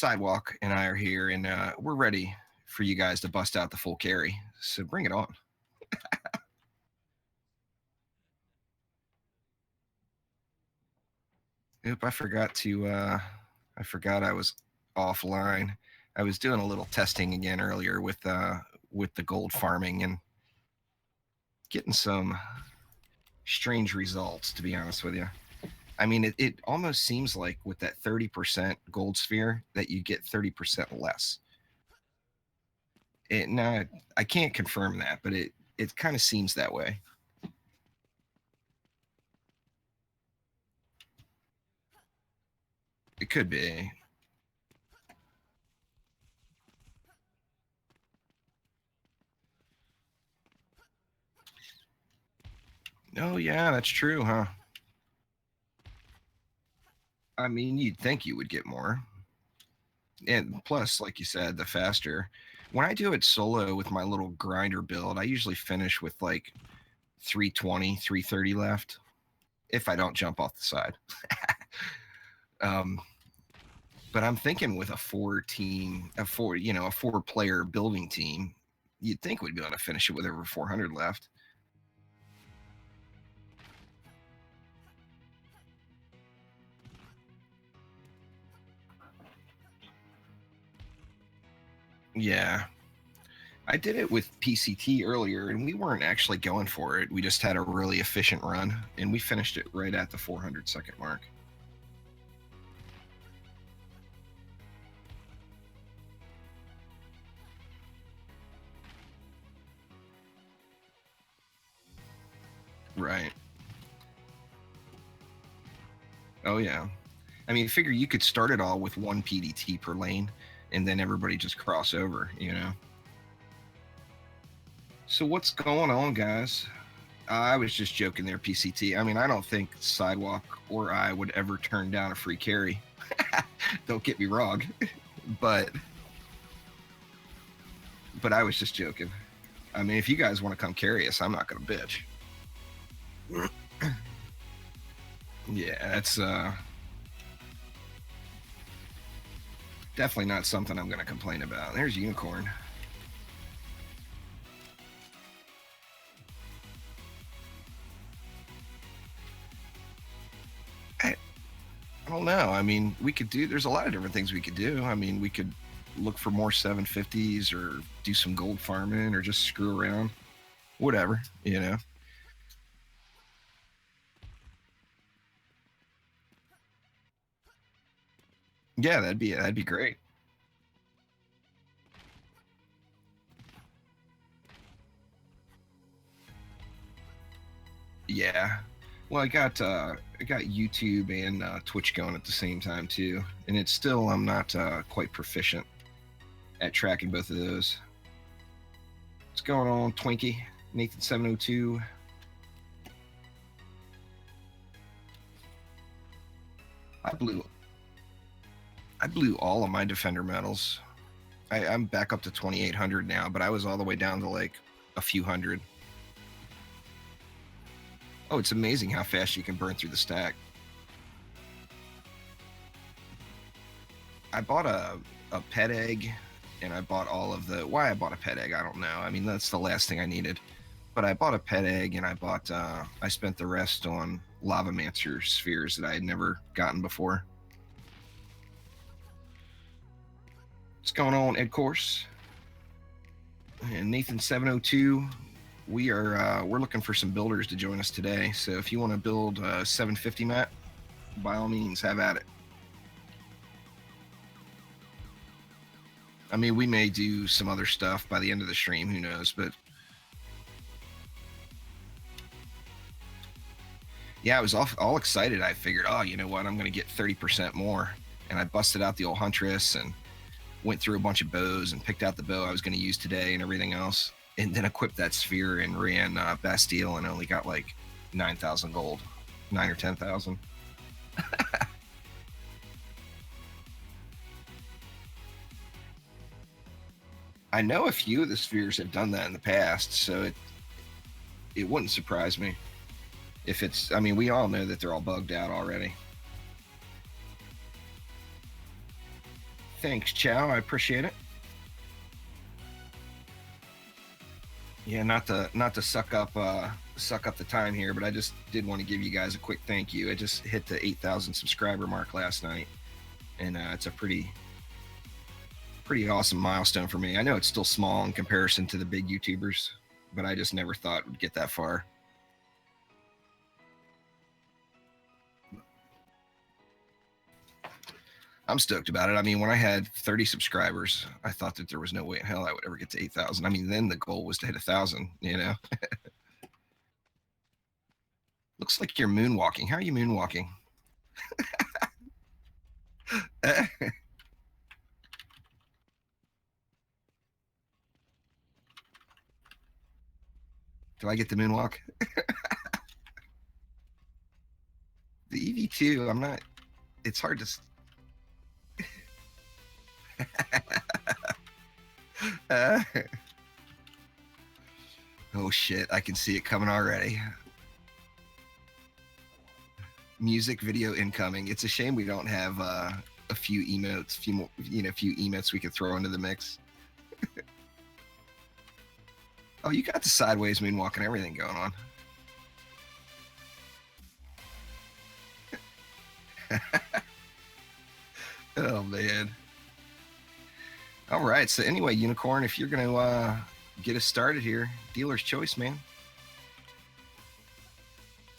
Sidewalk and I are here, and we're ready for you guys to bust out the full carry. So bring it on. Oop, I forgot to. I forgot I was offline. I was doing a little testing again earlier with the gold farming and getting some strange results. To be honest with you, I mean it almost seems like with that 30% gold sphere that you get 30% less. Now I can't confirm that, but it kind of seems that way. It could be. Oh yeah, that's true, huh? I mean, you'd think you would get more. And plus, like you said, the faster. When I do it solo with my little grinder build, I usually finish with like 320, 330 left if I don't jump off the side. um, but I'm thinking with a a 4-player building team, you'd think we'd be able to finish it with over 400 left. Yeah. I did it with PCT earlier, and we weren't actually going for it. We just had a really efficient run, and we finished it right at the 400-second mark. Right. Oh, yeah. I mean, figure you could start it all with one PDT per lane, and then everybody just cross over, you know? So what's going on, guys? I was just joking there, PCT. I mean, I don't think Sidewalk or I would ever turn down a free carry. Don't get me wrong, but I was just joking. I mean, if you guys want to come carry us, I'm not gonna bitch. Yeah, that's definitely not something I'm gonna complain about. There's Unicorn. I don't know. I mean, there's a lot of different things we could do. I mean, we could look for more 750s or do some gold farming or just screw around. Whatever, you know. Yeah, that'd be great. Yeah. Well, I got YouTube and Twitch going at the same time too, and it's still I'm not quite proficient at tracking both of those. What's going on, Twinkie? Nathan 702. I blew I blew all of my defender medals. I'm back up to 2,800 now, but I was all the way down to like a few hundred. Oh, it's amazing how fast you can burn through the stack. I bought a pet egg, and I bought all of the. Why I bought a pet egg, I don't know. I mean, that's the last thing I needed. But I bought a pet egg, and I spent the rest on Lavamancer spheres that I had never gotten before. What's going on, Ed Course? And Nathan 702. We're looking for some builders to join us today. So if you want to build a 750 mat, by all means, have at it. I mean, we may do some other stuff by the end of the stream. Who knows? But yeah, I was all excited. I figured, oh, you know what? I'm going to get 30% more. And I busted out the old Huntress and went through a bunch of bows and picked out the bow I was going to use today and everything else. And then equipped that sphere and ran Bastille and only got like 9,000 gold, 9 or 10,000. I know a few of the spheres have done that in the past, so it wouldn't surprise me if it's. I mean, we all know that they're all bugged out already. Thanks, Chow. I appreciate it. Yeah, not to suck up the time here, but I just did want to give you guys a quick thank you. I just hit the 8,000 subscriber mark last night, and it's a pretty awesome milestone for me. I know it's still small in comparison to the big YouTubers, but I just never thought it would get that far. I'm stoked about it. I mean, when I had 30 subscribers, I thought that there was no way in hell I would ever get to 8,000. I mean, then the goal was to hit 1,000, you know? Looks like you're moonwalking. How are you moonwalking? Do I get the moonwalk? The EV2, I'm not, it's hard to... Oh shit, I can see it coming already. Music video incoming. It's a shame we don't have a few emotes, few emotes we could throw into the mix. Oh, you got the sideways moonwalk and everything going on. Oh man. All right, so anyway, Unicorn, if you're gonna get us started here, dealer's choice, man.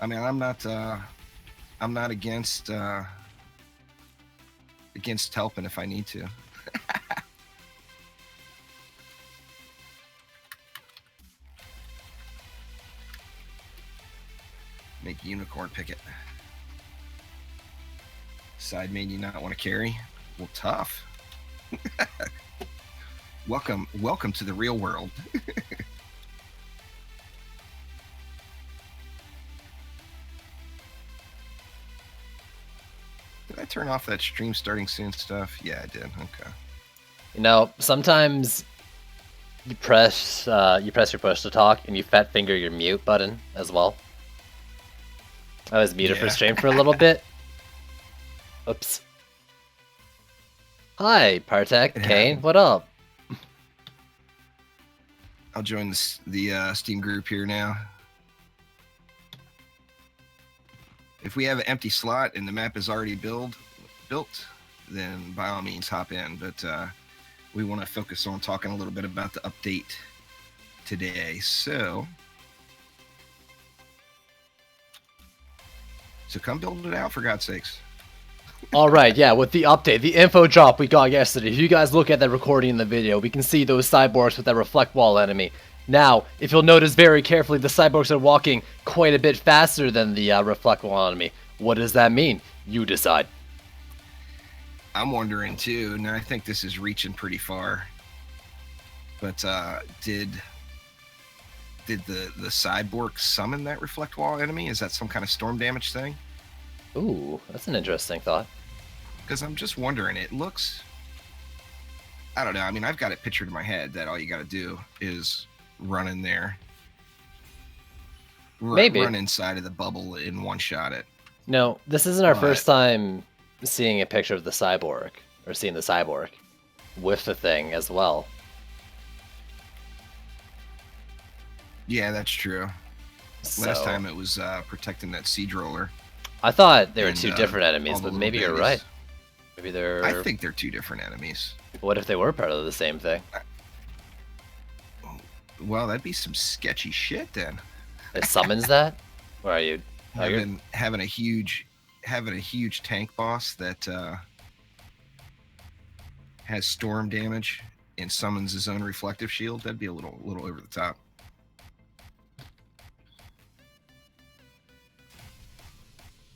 I mean, I'm not against helping if I need to. Make Unicorn pick it. Side main you not want to carry? Well, tough. Welcome to the real world. Did I turn off that stream starting soon stuff? Yeah, I did. Okay. You know, sometimes you press your push to talk and you fat finger your mute button as well. I was muted for stream for a little bit. Oops. Hi, Partek, Kane, what up? I'll join the Steam group here now. If we have an empty slot and the map is already built, then by all means hop in. But we want to focus on talking a little bit about the update today. So come build it out, for God's sakes. All right, yeah, with the update, the info drop we got yesterday, if you guys look at that recording in the video, we can see those cyborgs with that reflect wall enemy. Now, if you'll notice very carefully, the cyborgs are walking quite a bit faster than the reflect wall enemy. What does that mean? You decide. I'm wondering too, and I think this is reaching pretty far. But did the cyborg summon that reflect wall enemy? Is that some kind of storm damage thing? Ooh, that's an interesting thought. Because I'm just wondering, it looks... I don't know, I mean, I've got it pictured in my head that all you got to do is run in there. Maybe. Run inside of the bubble and one-shot it. No, this isn't our first time seeing a picture of the cyborg, or seeing the cyborg with the thing as well. Yeah, that's true. Last time it was protecting that siege roller. I thought they were two different enemies, but maybe you're right. Maybe they're... I think they're two different enemies. What if they were part of the same thing? Well, that'd be some sketchy shit then. It summons that? Where are you? Having a huge tank boss that has storm damage and summons his own reflective shield. That'd be a little over the top.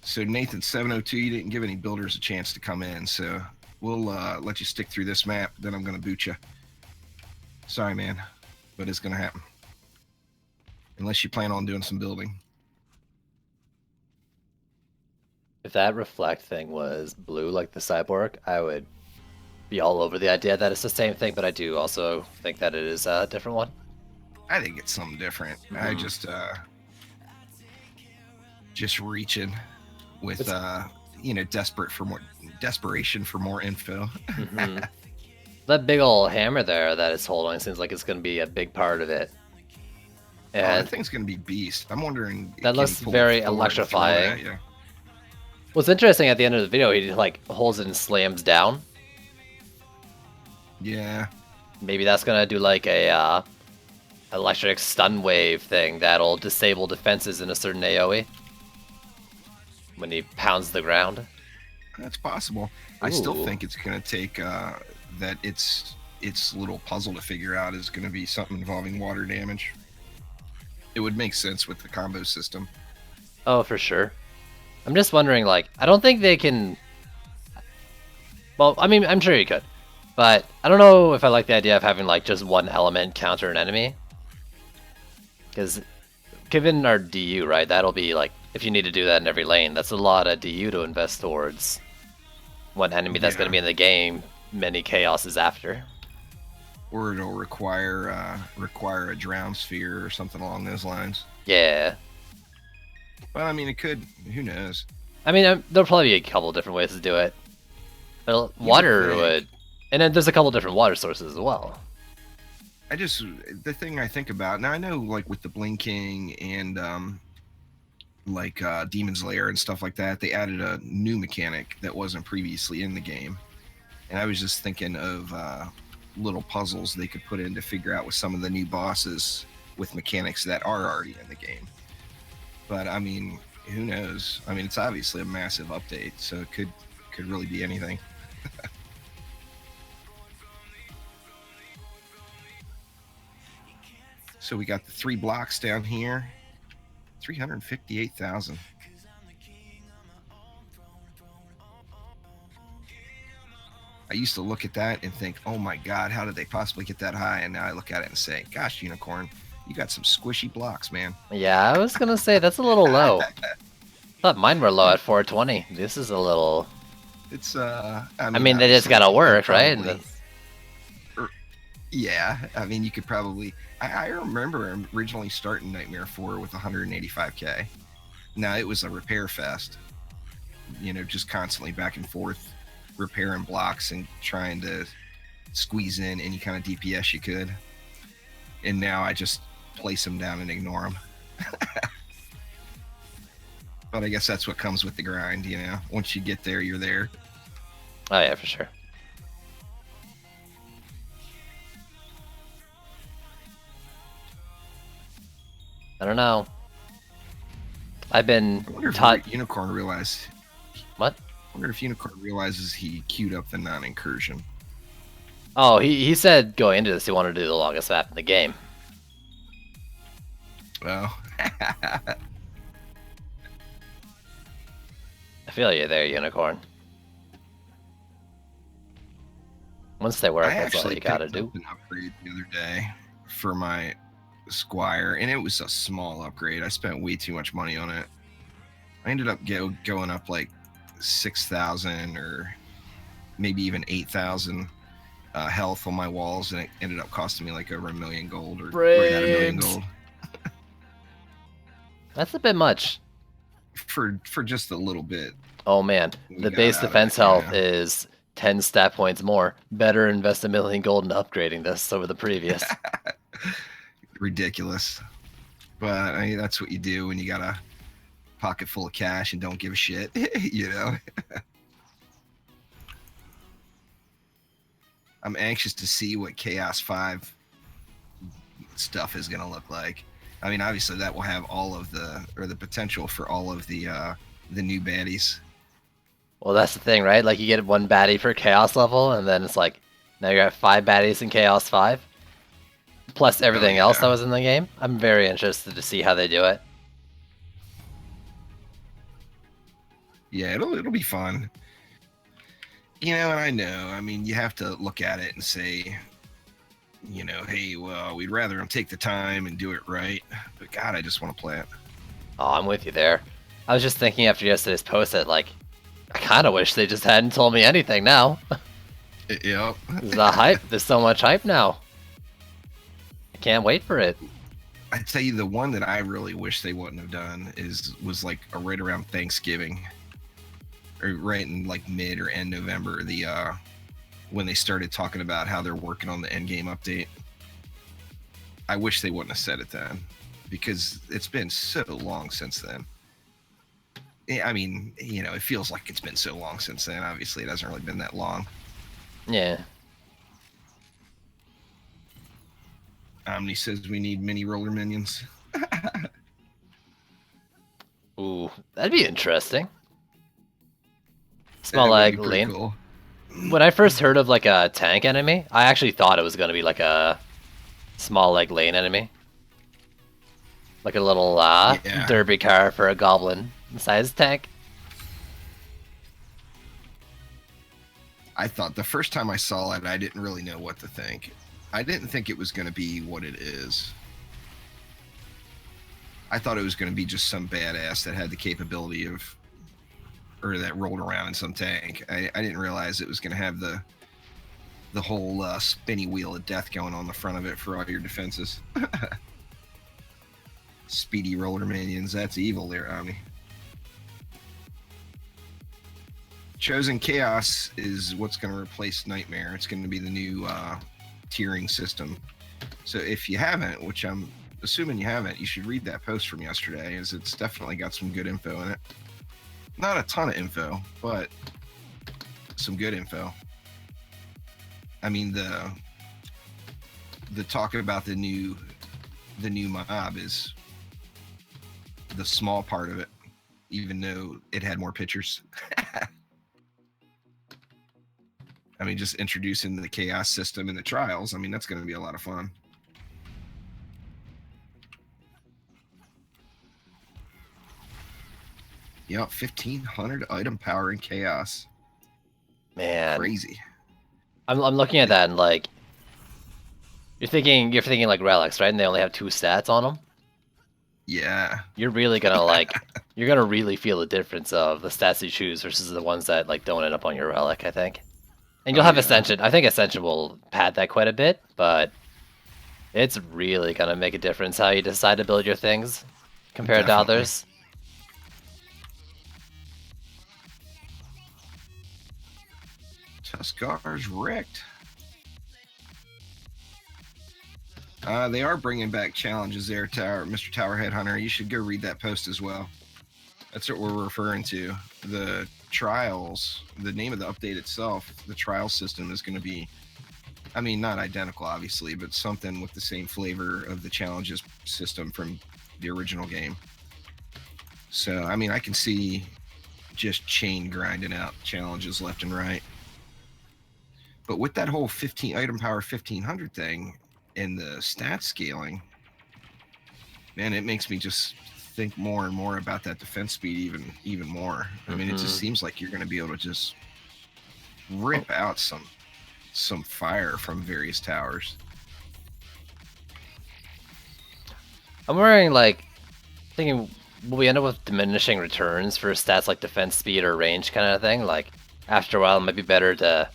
So Nathan 702, you didn't give any builders a chance to come in, so we'll let you stick through this map. Then I'm gonna boot you. Sorry, man, but it's gonna happen. Unless you plan on doing some building. If that reflect thing was blue like the cyborg, I would be all over the idea that it's the same thing, but I do also think that it is a different one. I think it's something different. I just reaching with desperation for more info. Mm-hmm. That big old hammer there that it's holding seems like it's going to be a big part of it. Oh, that And thing's gonna be beast. I'm wondering, that can he looks pull it very forward and throw it at electrifying. you? What's interesting at the end of the video, he like holds it and slams down. Yeah. Maybe that's gonna do like a electric stun wave thing that'll disable defenses in a certain AoE when he pounds the ground. That's possible. I still think it's gonna take that its little puzzle to figure out is gonna be something involving water damage. It would make sense with the combo system. Oh, for sure. I'm just wondering, like, I don't think they can. Well, I mean, I'm sure you could, but I don't know if I like the idea of having like just one element counter an enemy. Because given our DU, right, that'll be like, if you need to do that in every lane, that's a lot of DU to invest towards one enemy that's going to be in the game many chaoses after. Or it'll require a drown sphere or something along those lines. Yeah. Well, I mean, it could. Who knows? I mean, there'll probably be a couple different ways to do it. But water would, and then there's a couple different water sources as well. The thing I think about now, I know like with the Blinking and like Demon's Lair and stuff like that, they added a new mechanic that wasn't previously in the game, and I was just thinking of little puzzles they could put in to figure out with some of the new bosses with mechanics that are already in the game. But I mean, who knows? I mean, it's obviously a massive update, so it could really be anything. So we got the 3 blocks down here, 358,000. I used to look at that and think, oh my God, how did they possibly get that high? And now I look at it and say, gosh, Unicorn, you got some squishy blocks, man. Yeah, I was gonna say that's a little low. I thought mine were low at 420. This is a little. It's I mean they just gotta work, right? Yeah, I mean you could probably. I remember originally starting Nightmare 4 with 185k. Now it was a repair fest. Just constantly back and forth, repairing blocks and trying to squeeze in any kind of DPS you could. And now I just place them down and ignore them. But I guess that's what comes with the grind, Once you get there, you're there. Oh yeah, for sure. I don't know. I've been taught. Unicorn realized. What? I wonder if Unicorn realizes he queued up the non-incursion. Oh, he said going into this he wanted to do the longest map in the game. Well. I feel you there, Unicorn. Once they work, that's all you gotta do. I actually picked up an upgrade the other day for my Squire, and it was a small upgrade. I spent way too much money on it. I ended up going up like 6,000 or maybe even 8,000 health on my walls, and it ended up costing me like over 1 million gold, or right at 1 million gold. That's a bit much. For just a little bit. Oh man, the base defense health is 10 stat points more. Better invest 1 million gold in upgrading this over the previous. Ridiculous. But I mean, that's what you do when you got a pocket full of cash and don't give a shit, I'm anxious to see what Chaos 5 stuff is going to look like. I mean, obviously that will have all of the potential for all of the new baddies. Well, that's the thing, right? Like you get 1 baddie per Chaos level, and then it's like now you're at 5 baddies in Chaos 5, plus everything else that was in the game. I'm very interested to see how they do it. Yeah, it'll be fun. And I know. I mean, you have to look at it and say, hey, well, we'd rather them take the time and do it right. But God, I just want to play it. Oh, I'm with you there. I was just thinking after yesterday's post that, like, I kind of wish they just hadn't told me anything now. Yep. The hype. There's so much hype now. I can't wait for it. I tell you, the one that I really wish they wouldn't have done was like right around Thanksgiving. or right in like mid or end November, when they started talking about how they're working on the end game update. I wish they wouldn't have said it then, because it's been so long since then. I mean, it feels like it's been so long since then. Obviously, it hasn't really been that long. Yeah. Omni says we need mini roller minions. Ooh, that'd be interesting. Small like lane. Cool. When I first heard of like a tank enemy, I actually thought it was gonna be like a small like lane enemy, like a little derby car for a goblin sized tank. I thought the first time I saw it, I didn't really know what to think. I didn't think it was going to be what it is. I thought it was going to be just some badass that had the capability of, or that rolled around in some tank. I didn't realize it was going to have the whole spinny wheel of death going on the front of it for all your defenses. Speedy roller minions, that's evil there, Omni. Chosen Chaos is what's going to replace Nightmare. It's going to be the new tiering system. So if you haven't, which I'm assuming you haven't, you should read that post from yesterday, as it's definitely got some good info in it. Not a ton of info, but some good info. I mean, the talk about the new mob is the small part of it, even though it had more pictures. I mean, just introducing the chaos system in the trials, I mean, that's going to be a lot of fun. Yeah, 1,500 item power in chaos. Man, crazy. I'm looking at that and like, you're thinking like relics, right? And they only have 2 stats on them. Yeah. You're really gonna like, you're gonna really feel the difference of the stats you choose versus the ones that like don't end up on your relic, I think. And you'll have Ascension. I think Ascension will pad that quite a bit, but it's really gonna make a difference how you decide to build your things compared to others. Tuskar's wrecked. They are bringing back challenges there, Mr. Towerhead Hunter. You should go read that post as well. That's what we're referring to. The trials, the name of the update itself, the trial system is going to be, I mean, not identical, obviously, but something with the same flavor of the challenges system from the original game. So, I mean, I can see just chain grinding out challenges left and right. But with that whole 15 item power 1,500 thing and the stat scaling, man, it makes me just think more and more about that defense speed even more. I mean, it just seems like you're going to be able to just rip out some fire from various towers. I'm wondering, like, thinking, will we end up with diminishing returns for stats like defense speed or range kind of thing? Like, after a while, it might be better to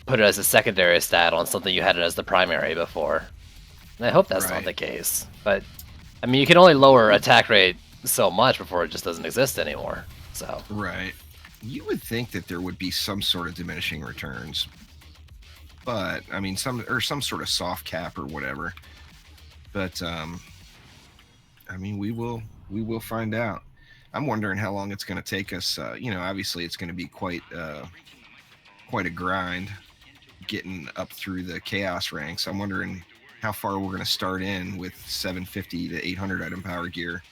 put it as a secondary stat on something you had it as the primary before. And I hope that's not the case. But, I mean, you can only lower attack rate so much before it just doesn't exist anymore. So. Right. You would think that there would be some sort of diminishing returns. But, I mean, some sort of soft cap or whatever. But, I mean, we will find out. I'm wondering how long it's going to take us. Obviously it's going to be quite a grind getting up through the chaos ranks. I'm wondering how far we're going to start in with 750 to 800 item power gear.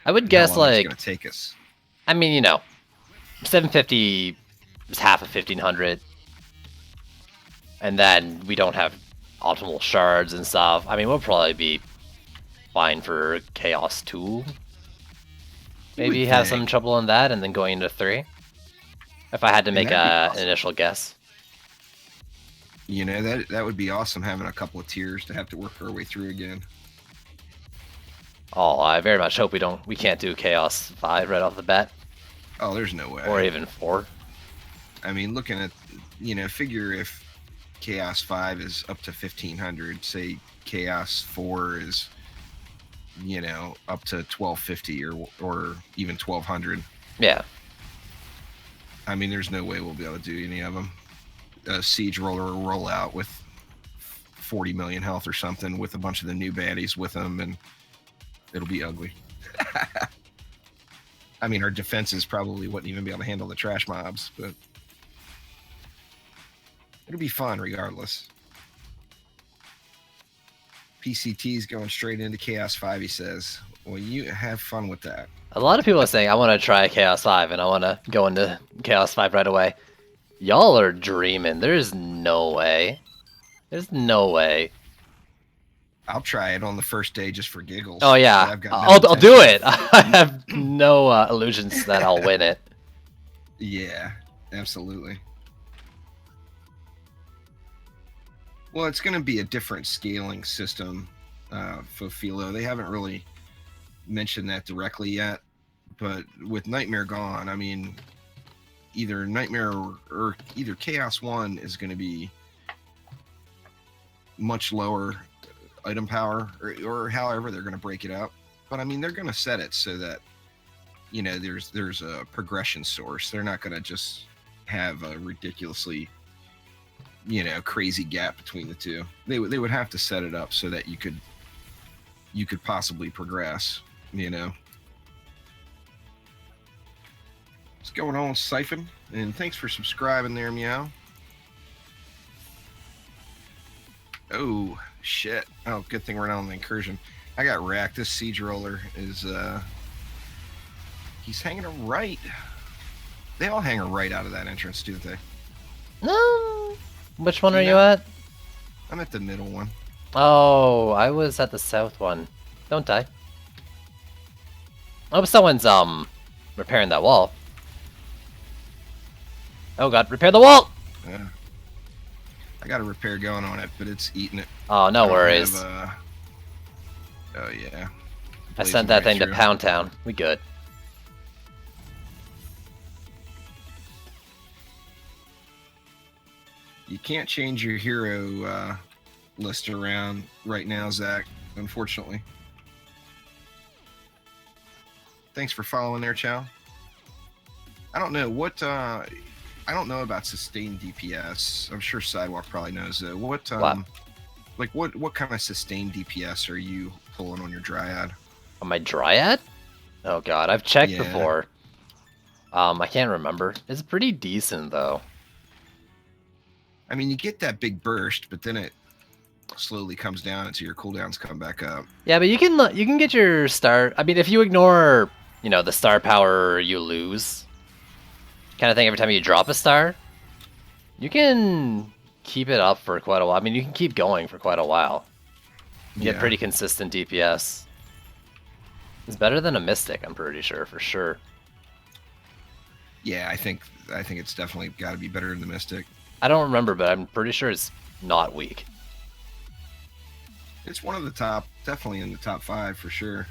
I would guess like it's going to take us. I mean, 750 is half of 1,500, and then we don't have optimal shards and stuff. I mean, we'll probably be fine for Chaos 2. Maybe have some trouble in that, and then going into 3. If I had to make an initial guess. That would be awesome, having a couple of tiers to have to work our way through again. Oh, I very much hope we can't do Chaos 5 right off the bat. Oh, there's no way. Or even 4. I mean, looking at, figure if Chaos 5 is up to 1,500, say Chaos 4 is, up to 1,250 or even 1,200. Yeah. I mean, there's no way we'll be able to do any of them. A siege roller will roll out with 40 million health or something with a bunch of the new baddies with them, and it'll be ugly. I mean, our defenses probably wouldn't even be able to handle the trash mobs, but it'll be fun regardless. PCT's going straight into Chaos 5, he says. Well, you have fun with that. A lot of people are saying, I want to try Chaos 5, and I want to go into Chaos 5 right away. Y'all are dreaming. There's no way. There's no way. I'll try it on the first day just for giggles. Oh, yeah. I'll do it. I have no illusions that I'll win it. Yeah, absolutely. Well, it's going to be a different scaling system, Fofilo. They haven't really mentioned that directly yet, but with Nightmare gone, I mean, either Nightmare or either Chaos 1 is going to be much lower item power, or however they're going to break it up. But I mean, they're going to set it so that, you know, there's a progression source. They're not going to just have a ridiculously, you know, crazy gap between the two. They would have to set it up so that you could possibly progress, you know. What's going on, Siphon? And thanks for subscribing there, Meow. Oh shit. Oh, good thing we're not on the incursion. I got racked. This siege roller is he's hanging a right. They all hang a right out of that entrance, don't they? No. Which one are you at? I'm at the middle one. Oh, I was at the south one. Don't die. I hope someone's repairing that wall. Oh god, repair the wall! Yeah. I got a repair going on it, but it's eating it. Oh, no worries. Oh yeah. I sent that thing to Pound Town. We good. You can't change your hero list around right now, Zach, unfortunately. Thanks for following there, Chow. I don't know what I don't know about sustained DPS. I'm sure Sidewalk probably knows though. What kind of sustained DPS are you pulling on your Dryad? On my Dryad? Oh god, I've checked before. I can't remember. It's pretty decent though. I mean, you get that big burst, but then it slowly comes down until your cooldowns come back up. Yeah, but you can get your star. I mean, if you ignore, you know, the star power you lose kind of thing every time you drop a star, you can keep it up for quite a while. I mean, you can keep going for quite a while. You get pretty consistent DPS. It's better than a Mystic, I'm pretty sure, for sure. Yeah, I think it's definitely got to be better than the Mystic. I don't remember, but I'm pretty sure it's not weak. It's one of the top, definitely in the top 5 for sure.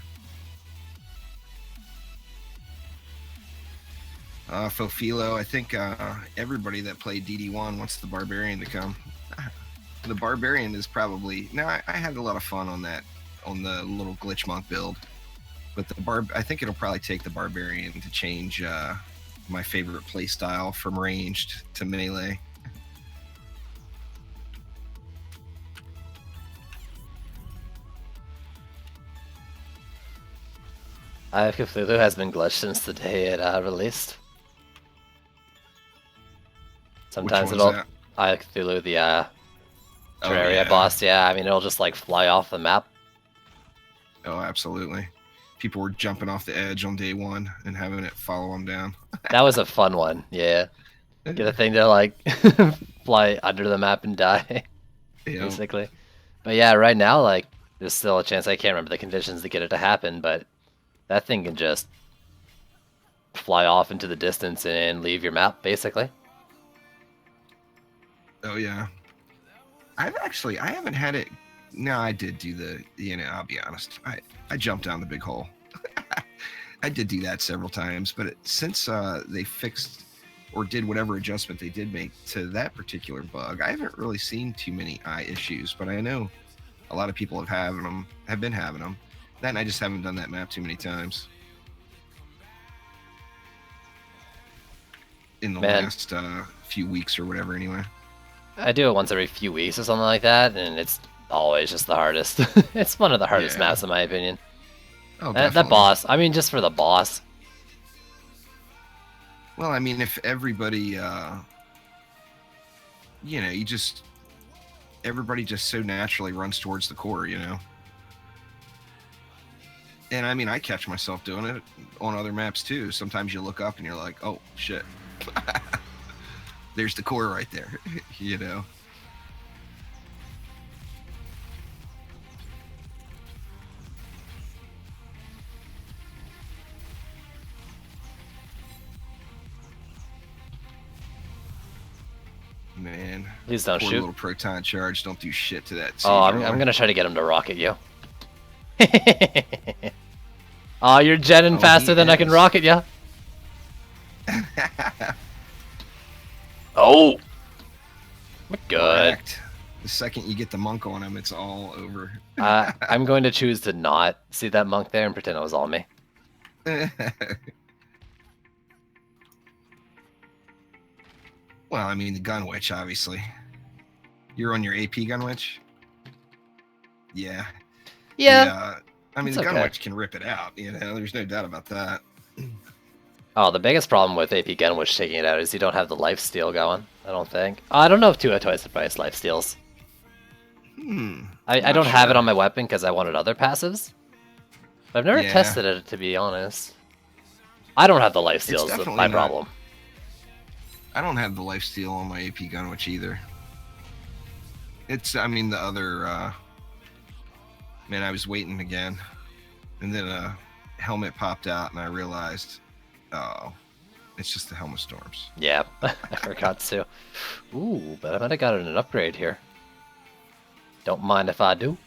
Fofilo, I think everybody that played DD1 wants the Barbarian to come. The Barbarian is probably... Now, I had a lot of fun on that, on the little Glitch Monk build. But I think it'll probably take the Barbarian to change my favorite playstyle from ranged to melee. Eye of Cthulhu has been glitched since the day it released. Sometimes it'll... Eye of Cthulhu, the Terraria boss, yeah, I mean, it'll just like fly off the map. Oh, absolutely. People were jumping off the edge on day 1 and having it follow them down. That was a fun one, yeah. Get a thing to like fly under the map and die, basically. But yeah, right now, like, there's still a chance. I can't remember the conditions to get it to happen, but that thing can just fly off into the distance and leave your map, basically. Oh, yeah. I haven't had it. No, I did do the, you know, I'll be honest. I jumped down the big hole. I did do that several times, but since they fixed or did whatever adjustment they did make to that particular bug, I haven't really seen too many eye issues, but I know a lot of people have been having them. Then I just haven't done that map too many times. in the Man. last few weeks or whatever. Anyway, I do it once every few weeks or something like that, and it's always just the hardest. It's one of the hardest Yeah. maps in my opinion. Oh, That definitely. boss, I mean, just for the boss. Well, I mean, if everybody, you just everybody just so naturally runs towards the core, And I mean, I catch myself doing it on other maps too. Sometimes you look up and you're like, oh shit, there's the core right there, Man, Please don't poor shoot. little proton charge don't do shit to that. Oh, I'm gonna try to get him to rocket you. Oh, you're jetting faster than I can rocket you. Oh! Good. Correct. The second you get the monk on him, it's all over. I'm going to choose to not see that monk there and pretend it was all me. Well, I mean, the gun witch, obviously. You're on your AP gun witch? Yeah. Yeah. I mean, it's the gun okay. witch can rip it out, there's no doubt about that. Oh, the biggest problem with AP gun witch taking it out is you don't have the lifesteal going, I don't think. I don't know if 2 twice the price lifesteals. I don't have it on my weapon because I wanted other passives. But I've never tested it, to be honest. I don't have the lifesteals, that's my problem. I don't have the lifesteal on my AP gun witch either. I mean, the other, man, I was waiting again. And then a helmet popped out and I realized, oh, it's just the Helmet Storms. Yeah, I forgot to. Ooh, but I might have gotten an upgrade here. Don't mind if I do.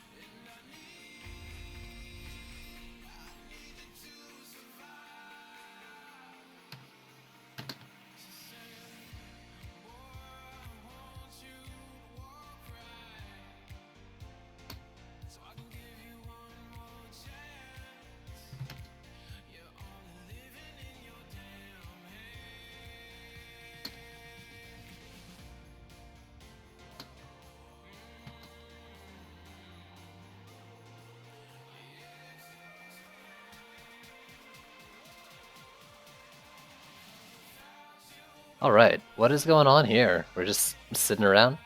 Alright, what is going on here? We're just sitting around?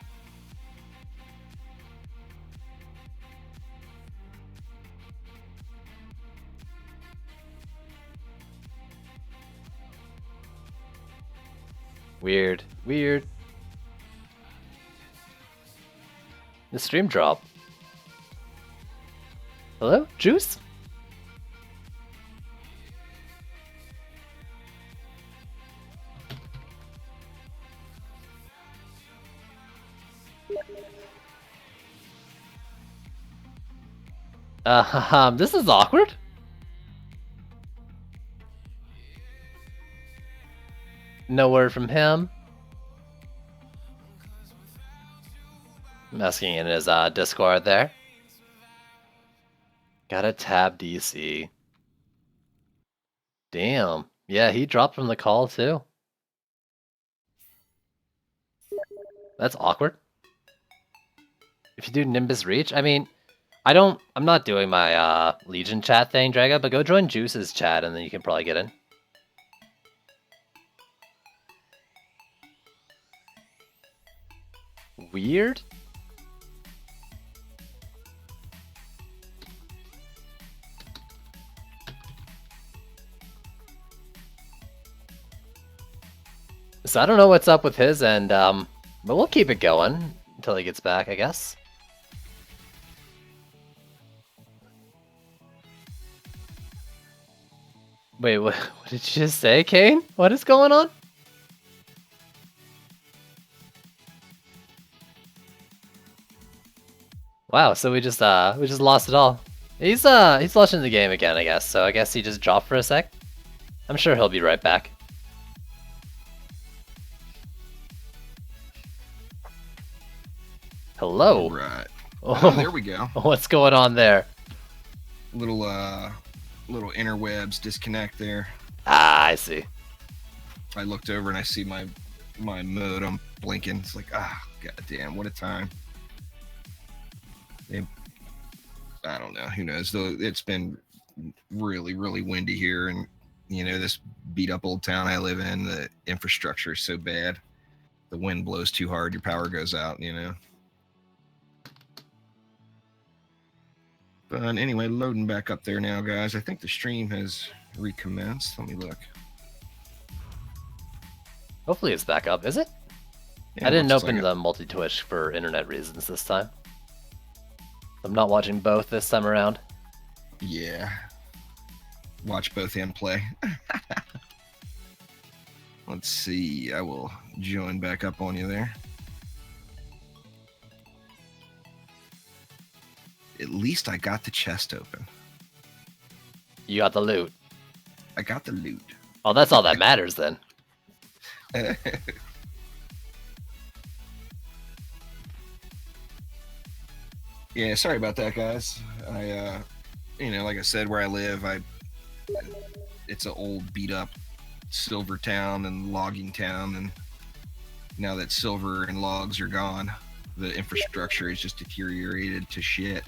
Weird. Weird. The stream drop. Hello? Juice? This is awkward. No word from him. I'm asking in his Discord there. Gotta tab DC. Damn. Yeah, he dropped from the call too. That's awkward. If you do Nimbus Reach, I mean, I'm not doing my Legion chat thing, Draga, but go join Juice's chat and then you can probably get in. Weird? So I don't know what's up with his end, but we'll keep it going until he gets back, I guess. Wait, what did you just say, Kane? What is going on? Wow, so we just lost it all. He's watching the game again, I guess. So I guess he just dropped for a sec. I'm sure he'll be right back. Hello. Right. Oh, there we go. What's going on there? Little interwebs disconnect there. Ah, I see. I looked over and I see my modem blinking. It's like, goddamn, what a time. I don't know. Who knows? Though it's been really, really windy here, and this beat up old town I live in, the infrastructure is so bad. The wind blows too hard, your power goes out. But anyway, loading back up there now, guys. I think the stream has recommenced. Let me look. Hopefully it's back up. Is it? Yeah, I didn't open the multi-Twitch for internet reasons this time. I'm not watching both this time around. Yeah. Watch both and play. Let's see. I will join back up on you there. At least I got the chest open. You got the loot. I got the loot. Oh, that's all that matters then. Yeah, sorry about that, guys. I, like I said, where I live, it's an old, beat-up silver town and logging town, and now that silver and logs are gone, the infrastructure is just deteriorated to shit.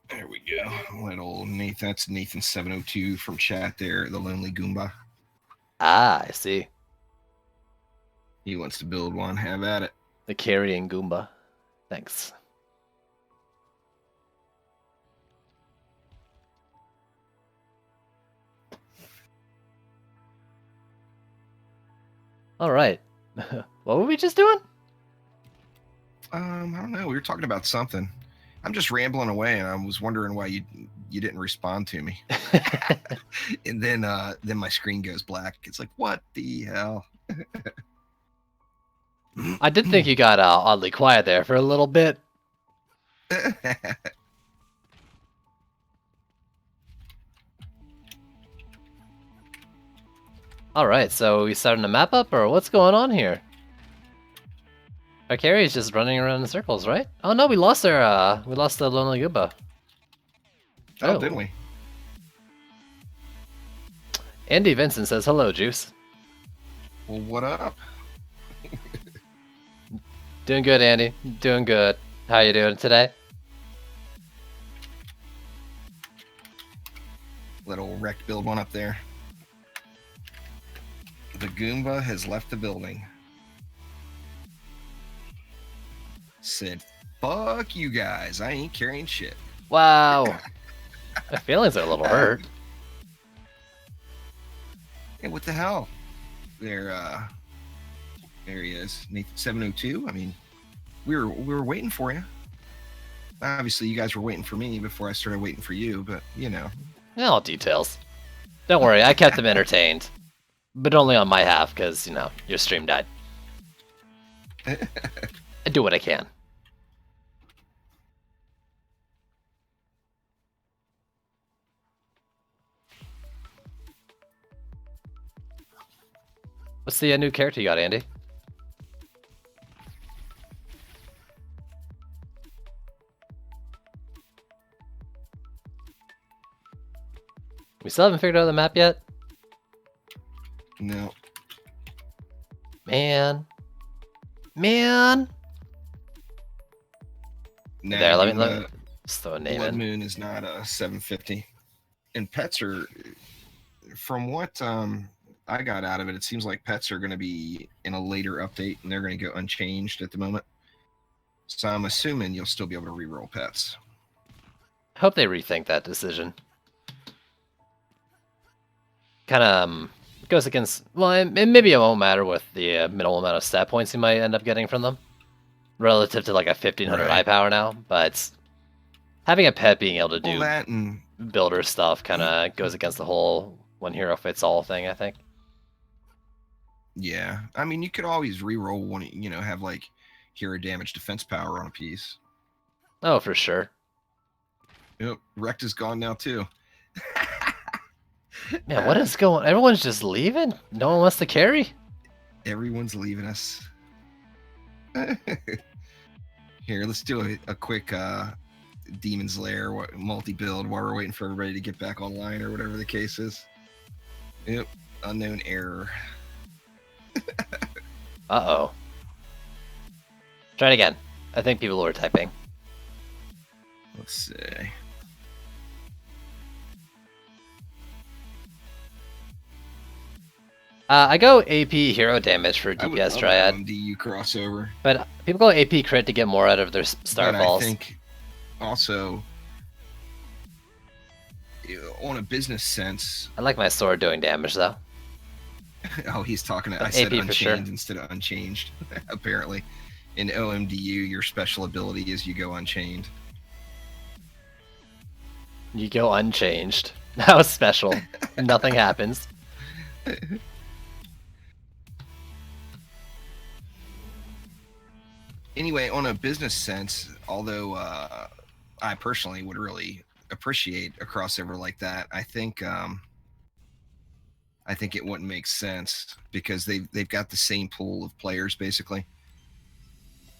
There we go. What old Nathan? That's Nathan 702 from chat there, the Lonely Goomba. Ah, I see. He wants to build one. Have at it. The carrying Goomba. Thanks. All right. What were we just doing? I don't know. We were talking about something. I'm just rambling away, and I was wondering why you didn't respond to me. And then my screen goes black. It's like, what the hell? I did think you got oddly quiet there for a little bit. All right, so we starting to map up, or what's going on here? Our carry's just running around in circles, right? Oh no, we lost the Lonely Goomba. Oh, didn't we? Andy Vincent says, hello, Juice. Well, what up? Doing good, Andy. Doing good. How you doing today? Little wrecked build one up there. The Goomba has left the building. Said, fuck you guys. I ain't carrying shit. Wow. My feelings are a little hurt. Hey, what the hell? There he is. Nathan 702. I mean, we were waiting for you. Obviously, you guys were waiting for me before I started waiting for you, but All details. Don't worry, I kept them entertained. But only on my half, because, your stream died. I do what I can. What's the new character you got, Andy? We still haven't figured out the map yet? No. Man. Nah, There, let me just throw a name Blood in. Moon is not a 750. And pets are, from what I got out of it, it seems like pets are going to be in a later update, and they're going to go unchanged at the moment. So I'm assuming you'll still be able to reroll pets. I hope they rethink that decision. Kind of goes against... Well, maybe it won't matter with the minimal amount of stat points you might end up getting from them. Relative to like a 1500 Right. eye power now. But having a pet being able to do that and builder stuff kind of goes against the whole one hero fits all thing, I think. yeah, I mean, you could always reroll one, have like hero damage defense power on a piece. Oh, for sure. Yep, Wrecked is gone now too. Man, what is going? Everyone's just leaving. No one wants to carry. Everyone's leaving us. Here, let's do a quick Demon's Lair multi-build while we're waiting for everybody to get back online or whatever the case is. Yep, unknown error. Uh-oh. Try it again. I think people were typing. Let's see. I go AP hero damage for DPS Triad. DU crossover. But people go AP crit to get more out of their starfalls. I think also, on a business sense... I like my sword doing damage, though. Oh, he's talking... I said Unchained instead of Unchanged, apparently. In OMDU, your special ability is you go Unchained. You go unchanged. That was special. Nothing happens. Anyway, on a business sense, although I personally would really appreciate a crossover like that, I think it wouldn't make sense because they've got the same pool of players basically,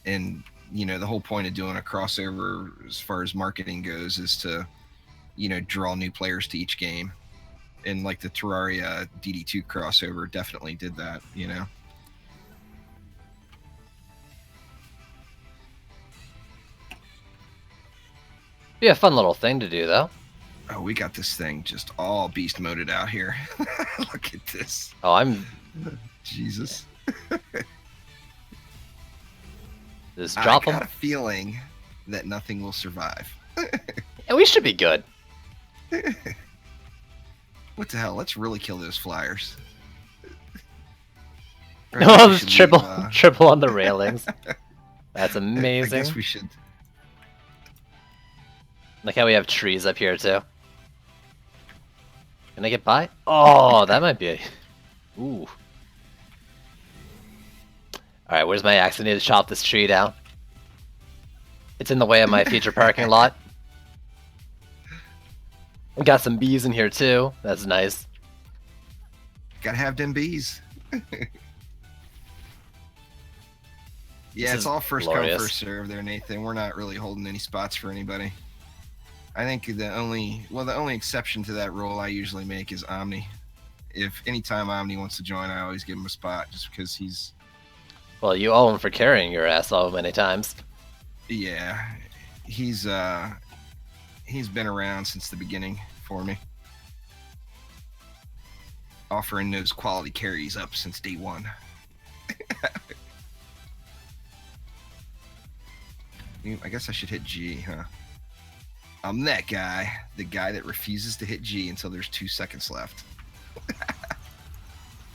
and you know the whole point of doing a crossover as far as marketing goes is to draw new players to each game, and like the Terraria DD2 crossover definitely did that, Be a fun little thing to do, though. Oh, we got this thing just all beast moded out here. Look at this. Oh, I'm... Jesus. Just drop them. I got a feeling that nothing will survive. Yeah, we should be good. What the hell? Let's really kill those flyers. No, triple on the railings. That's amazing. I guess we should... Like how we have trees up here too. Can I get by? Oh, that might be a... Ooh. Alright, where's my axe? I need to chop this tree down. It's in the way of my future parking lot. We got some bees in here too. That's nice. Gotta have them bees. Yeah, it's all first come, first serve there, Nathan. We're not really holding any spots for anybody. I think the only exception to that rule I usually make is Omni. If anytime Omni wants to join, I always give him a spot just because he's... Well, you owe him for carrying your ass so many times. Yeah, he's been around since the beginning for me. Offering those quality carries up since day one. I guess I should hit G, huh? I'm that guy, the guy that refuses to hit G until there's 2 seconds left.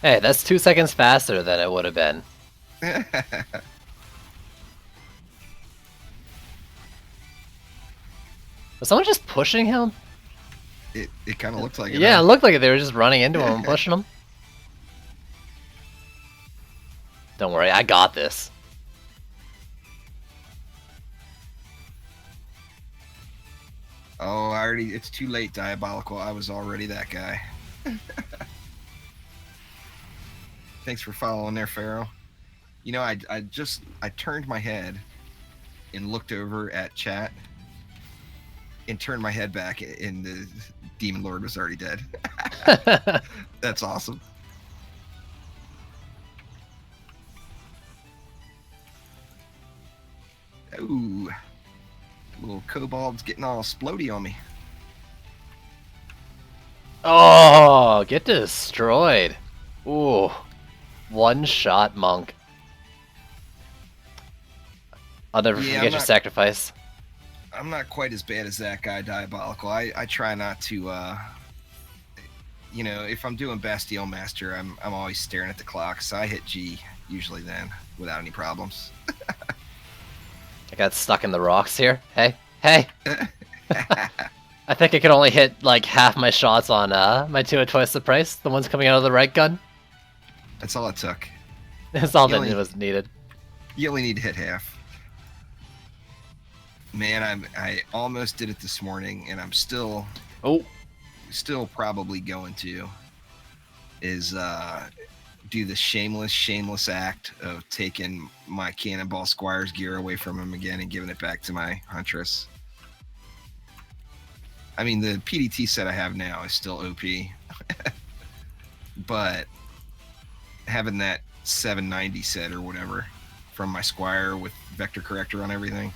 Hey, that's 2 seconds faster than it would have been. Was someone just pushing him? It kind of looked like it. Yeah, it looked like they were just running into him and pushing him. Don't worry, I got this. Oh, it's too late, Diabolical. I was already that guy. Thanks for following there, Pharaoh. You know, I turned my head and looked over at chat and turned my head back and the Demon Lord was already dead. That's awesome. Ooh. Little kobold's getting all splody on me. Oh, get destroyed. Ooh. One-shot monk. I'll never forget your sacrifice. I'm not quite as bad as that guy, Diabolical. I try not to, if I'm doing Bastille Master, I'm always staring at the clock, so I hit G usually then, without any problems. I got stuck in the rocks here. Hey. I think I could only hit like half my shots on my 2 at twice the price, the ones coming out of the right gun. That's all it took. That's all that was needed. You only need to hit half. Man, I almost did it this morning, and I'm still... Oh. still probably going to is do the shameless act of taking my Cannonball Squires gear away from him again and giving it back to my Huntress. I mean, the PDT set I have now is still OP, but having that 790 set or whatever from my Squire with vector corrector on everything,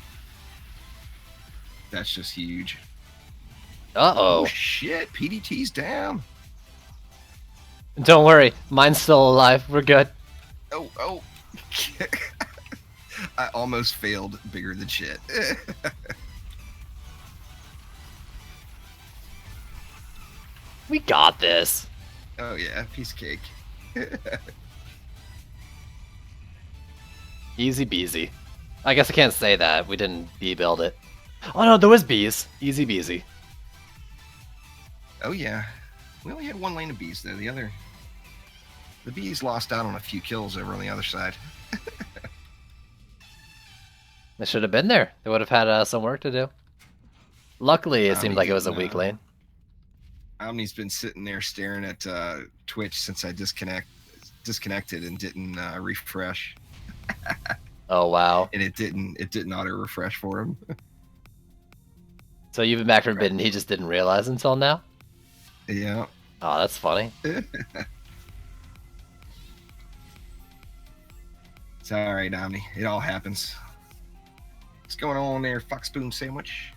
that's just huge. Uh-oh. Oh shit, PDT's down. Don't worry, mine's still alive. We're good. Oh. I almost failed bigger than shit. We got this. Oh yeah, piece of cake. Easy beasy. I guess I can't say that. We didn't B-build it. Oh no, there was bees. Easy beasy. Oh yeah. We only had one lane of bees though. The bees lost out on a few kills over on the other side. They should have been there. They would have had some work to do. Luckily, it seemed like it was a weak lane. Omni's been sitting there staring at Twitch since I disconnected and didn't refresh. Oh wow! And it didn't auto refresh for him. So you've been back from bid and he just didn't realize until now? Yeah. Oh, that's funny. It's all right, Omni. It all happens. What's going on there, Fox Spoon Sandwich?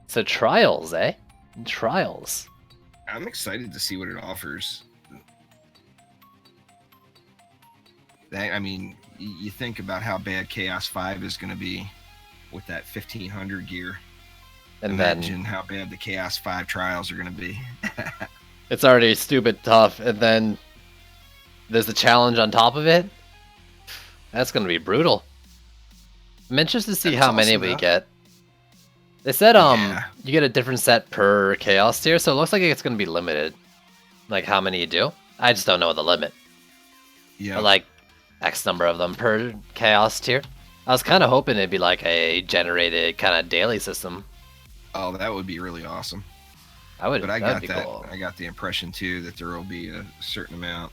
So trials, eh? Trials. I'm excited to see what it offers. I mean, you think about how bad Chaos 5 is going to be with that 1500 gear. And Imagine then how bad the Chaos 5 trials are going to be. it's already stupid tough, and then there's the challenge on top of it. That's going to be brutal. I'm interested to see That's how many awesome, we though. get. They said Yeah. you get a different set per chaos tier, so it looks like it's going to be limited. Like how many you do. I just don't know the limit. Yeah. But like X number of them per chaos tier. I was kind of hoping it'd be like a generated kind of daily system. Oh, that would be really awesome. I would. But I that'd got be that. cool. I got the impression too that there will be a certain amount.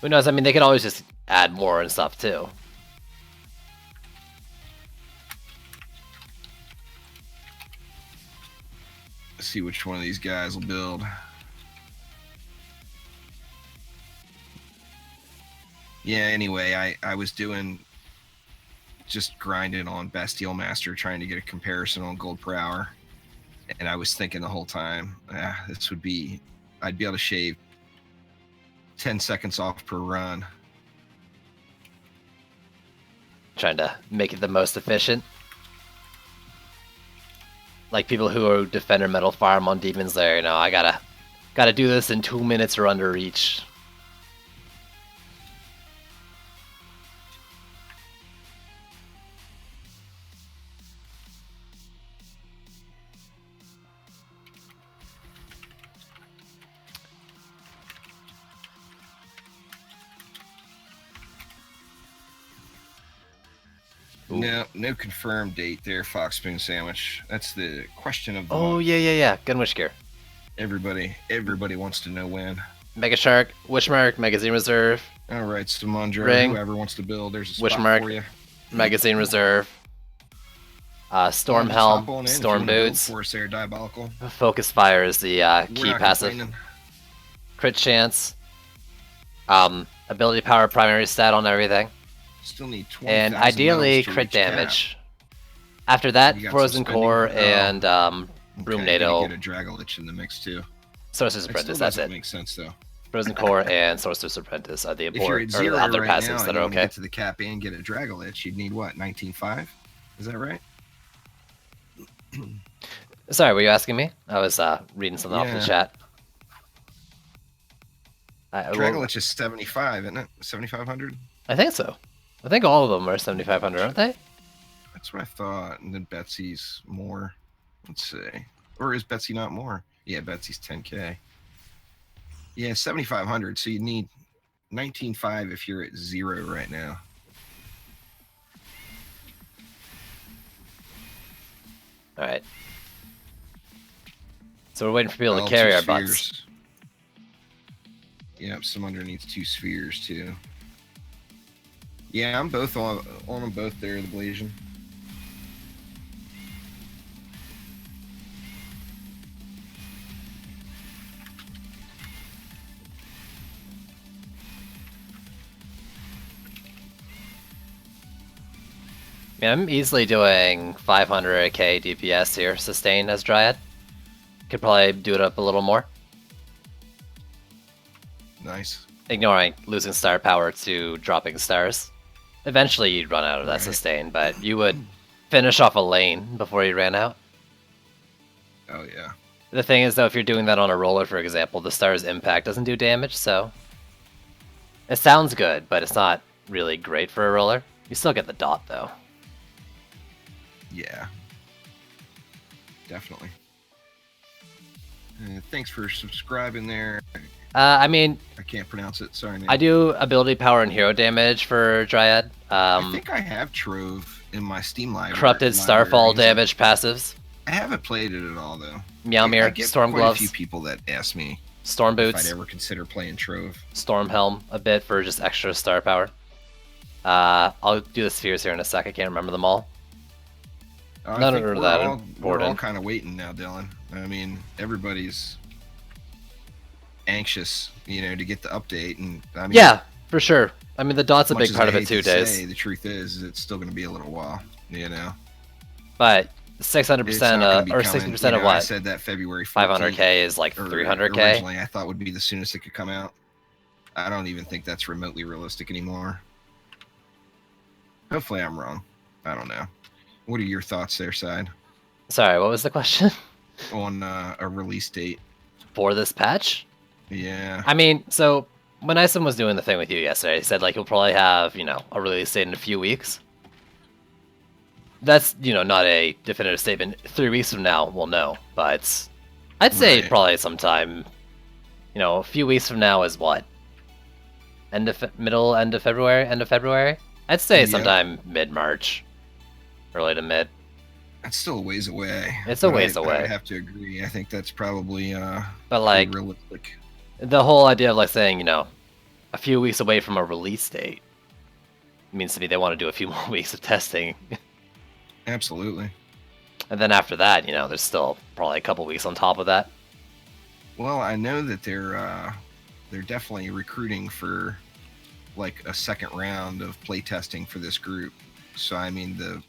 Who knows? I mean, they could always just add more and stuff too. Let's see which one of these guys will build. Yeah, anyway, I was doing just grinding on Bastille Master, trying to get a comparison on gold per hour. And I was thinking the whole time, this would be, I'd be able to shave 10 seconds off per run. Trying to make it the most efficient. Like people who are Defender Metal Farm on Demons there, you know, I gotta do this in 2 minutes or under each. Ooh. No confirmed date there, Fox Spoon Sandwich. That's the question of the Oh month. yeah. Gunwish gear. Everybody wants to know when. Mega Shark, Wishmark, Magazine Reserve, All right, Stamandra, Ring. Whoever wants to build, there's a spot Wishmark. for you. Magazine Reserve, Storm Just hop Helm, on in if you Storm wanna build Boots, for us there, Diabolical. Focus Fire is the We're key not passive, complaining. crit chance, ability power primary stat on everything, Still need 20,000 and ideally medals to crit reach cap. damage. After that, You got Frozen suspending Core for- oh, and Broom Okay, NATO, gotta get a Dragolich in the mix too. Sorcerer's That Apprentice, still that's doesn't it. make sense though. Frozen Core and Sorcerer's Apprentice are the If you're at important, or zero the other right now, passives and that you are want to okay. get to the cap and get a Dragolich, you'd need what, 19.5? Is that right? Sorry, were you asking me? I was reading something off the Yeah. chat. Well, Dragolich is 75, isn't it? 7,500? I think so. I think all of them are 7,500, aren't they? That's what I thought. And then Betsy's more. Let's see. Or is Betsy not more? Yeah, Betsy's 10k. Yeah, 7,500. So you need 19.5 if you're at 0 right now. All right. So we're waiting for people to Oh, carry 2 our butts. spheres. Yep, someone needs 2 spheres too. Yeah, I'm both on them both there, the Blasian. I mean, I'm easily doing 500k DPS here, sustained as Dryad. Could probably do it up a little more. Nice. Ignoring losing star power to dropping stars. Eventually you'd run out of that Right. sustain, but you would finish off a lane before you ran out. Oh, yeah. The thing is, though, if you're doing that on a roller, for example, the star's impact doesn't do damage, so... It sounds good, but it's not really great for a roller. You still get the dot, though. Yeah. Definitely. Thanks for subscribing there. I mean... I can't pronounce it, sorry, man. I do ability power and hero damage for Dryad. I think I have Trove in my Steam library. Corrupted Starfall damage passives. I haven't played it at all, though. Meowmere, I get Storm quite Gloves. a few people that ask me Storm Boots. if I'd ever consider playing Trove. Storm Helm a bit for just extra star power. I'll do the spheres here in a sec. I can't remember them all. None of that important. We're all kind of waiting now, Dylan. I mean, everybody's dacious, to get the update, and I mean, yeah, for sure. I mean, the dot's a much big as part I of it hate too, to Days. say, the truth is, it's still going to be a little while, But 600% or 60% of what? I said that February 14th, 500k is like 300k. Originally, I thought would be the soonest it could come out. I don't even think that's remotely realistic anymore. Hopefully, I'm wrong. I don't know. What are your thoughts there, Side? Sorry, what was the question? On a release date for this patch? Yeah. I mean, so when Isom was doing the thing with you yesterday, he said like he'll probably have, a release date in a few weeks. That's, not a definitive statement. 3 weeks from now, we'll know. But I'd say probably sometime, a few weeks from now is what? End of February? I'd say sometime mid-March. Early to mid. That's still a ways away. It's a ways away. I have to agree. I think that's probably but like realistic. The whole idea of like saying, a few weeks away from a release date means to me they want to do a few more weeks of testing. Absolutely. And then after that, there's still probably a couple weeks on top of that. Well, I know that they're definitely recruiting for like a second round of playtesting for this group. So I mean the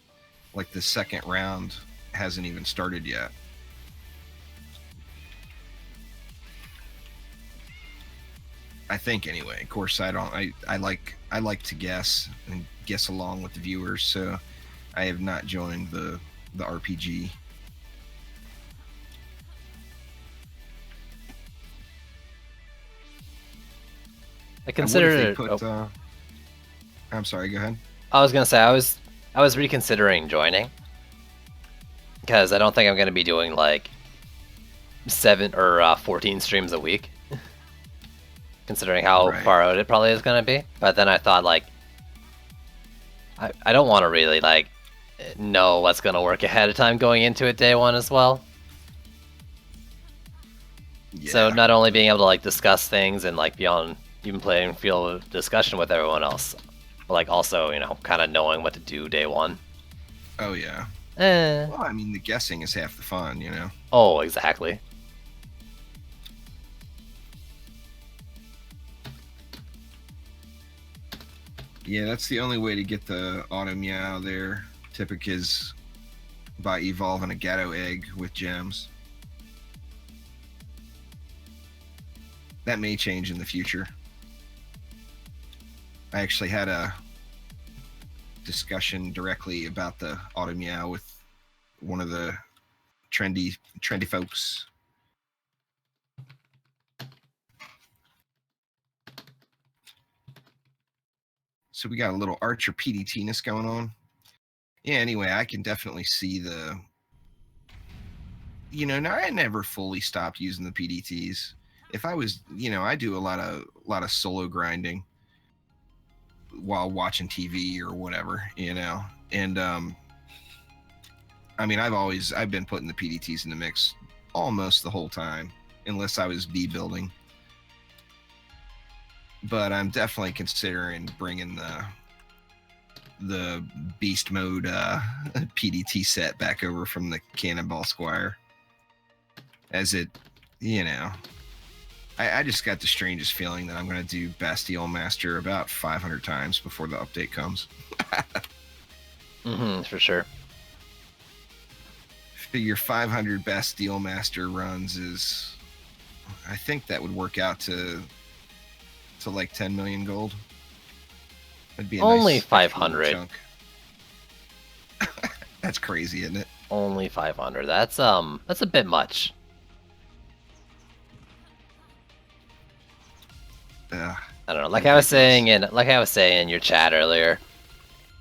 second round hasn't even started yet. I think anyway. Of course, I like to guess and guess along with the viewers, so I have not joined the RPG. I consider it. I'm sorry. Go ahead. I was gonna say I was reconsidering joining because I don't think I'm gonna be doing like 7 or 14 streams a week, considering how far out it probably is gonna be. But then I thought like I don't want to really like know what's gonna work ahead of time going into it day one as well. Yeah. So not only being able to like discuss things and like be on even playing field discussion with everyone else, but like also, kind of knowing what to do day one. Oh yeah. Well, I mean, the guessing is half the fun, Oh, exactly. Yeah, that's the only way to get the auto meow there, Typic, is by evolving a Gato egg with gems. That may change in the future. I actually had a discussion directly about the auto meow with one of the trendy folks. So we got a little Archer PDT-ness going on. Yeah, anyway, I can definitely see the... now I never fully stopped using the PDTs. if I was, I do a lot of solo grinding while watching TV or whatever, and I mean, I've been putting the PDTs in the mix almost the whole time, unless I was B building. But I'm definitely considering bringing the beast mode PDT set back over from the Cannonball Squire, as it, I just got the strangest feeling that I'm going to do Bastille Master about 500 times before the update comes. For sure. Figure 500 Bastille Master runs is, I think that would work out to like 10 million gold. That'd be a only nice 500 chunk. That's crazy, isn't it? Only 500. That's a bit much. I don't know. Like I was saying in your chat earlier,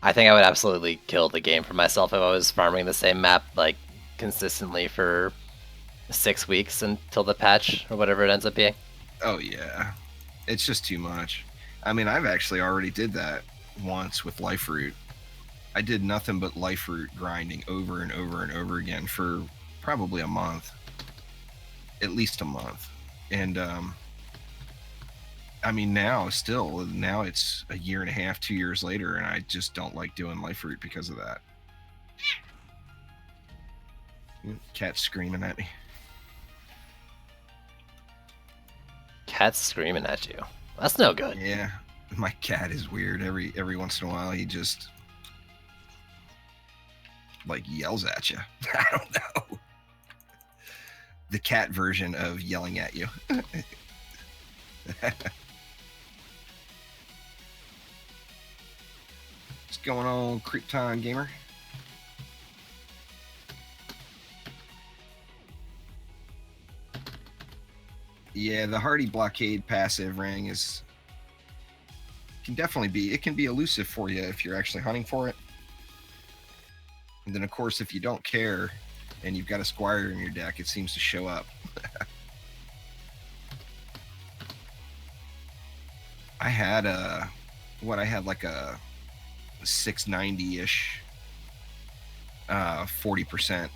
I think I would absolutely kill the game for myself if I was farming the same map like consistently for 6 weeks until the patch or whatever it ends up being. Oh yeah, it's just too much. I mean, I've actually already did that once with Life Root. I did nothing but Life Root grinding over and over and over again for probably a month, at least a month, and I mean, now it's a year and a half, 2 years later, and I just don't like doing Life Root because of that. Cat's screaming at me. Cat's screaming at you. That's no good. Yeah, my cat is weird. Every once in a while, he just like yells at you. I don't know. The cat version of yelling at you. What's going on, Krypton Gamer? Yeah, the Hardy Blockade passive ring it can be elusive for you if you're actually hunting for it. And then of course, if you don't care and you've got a Squire in your deck, it seems to show up. I had like a 690-ish 40%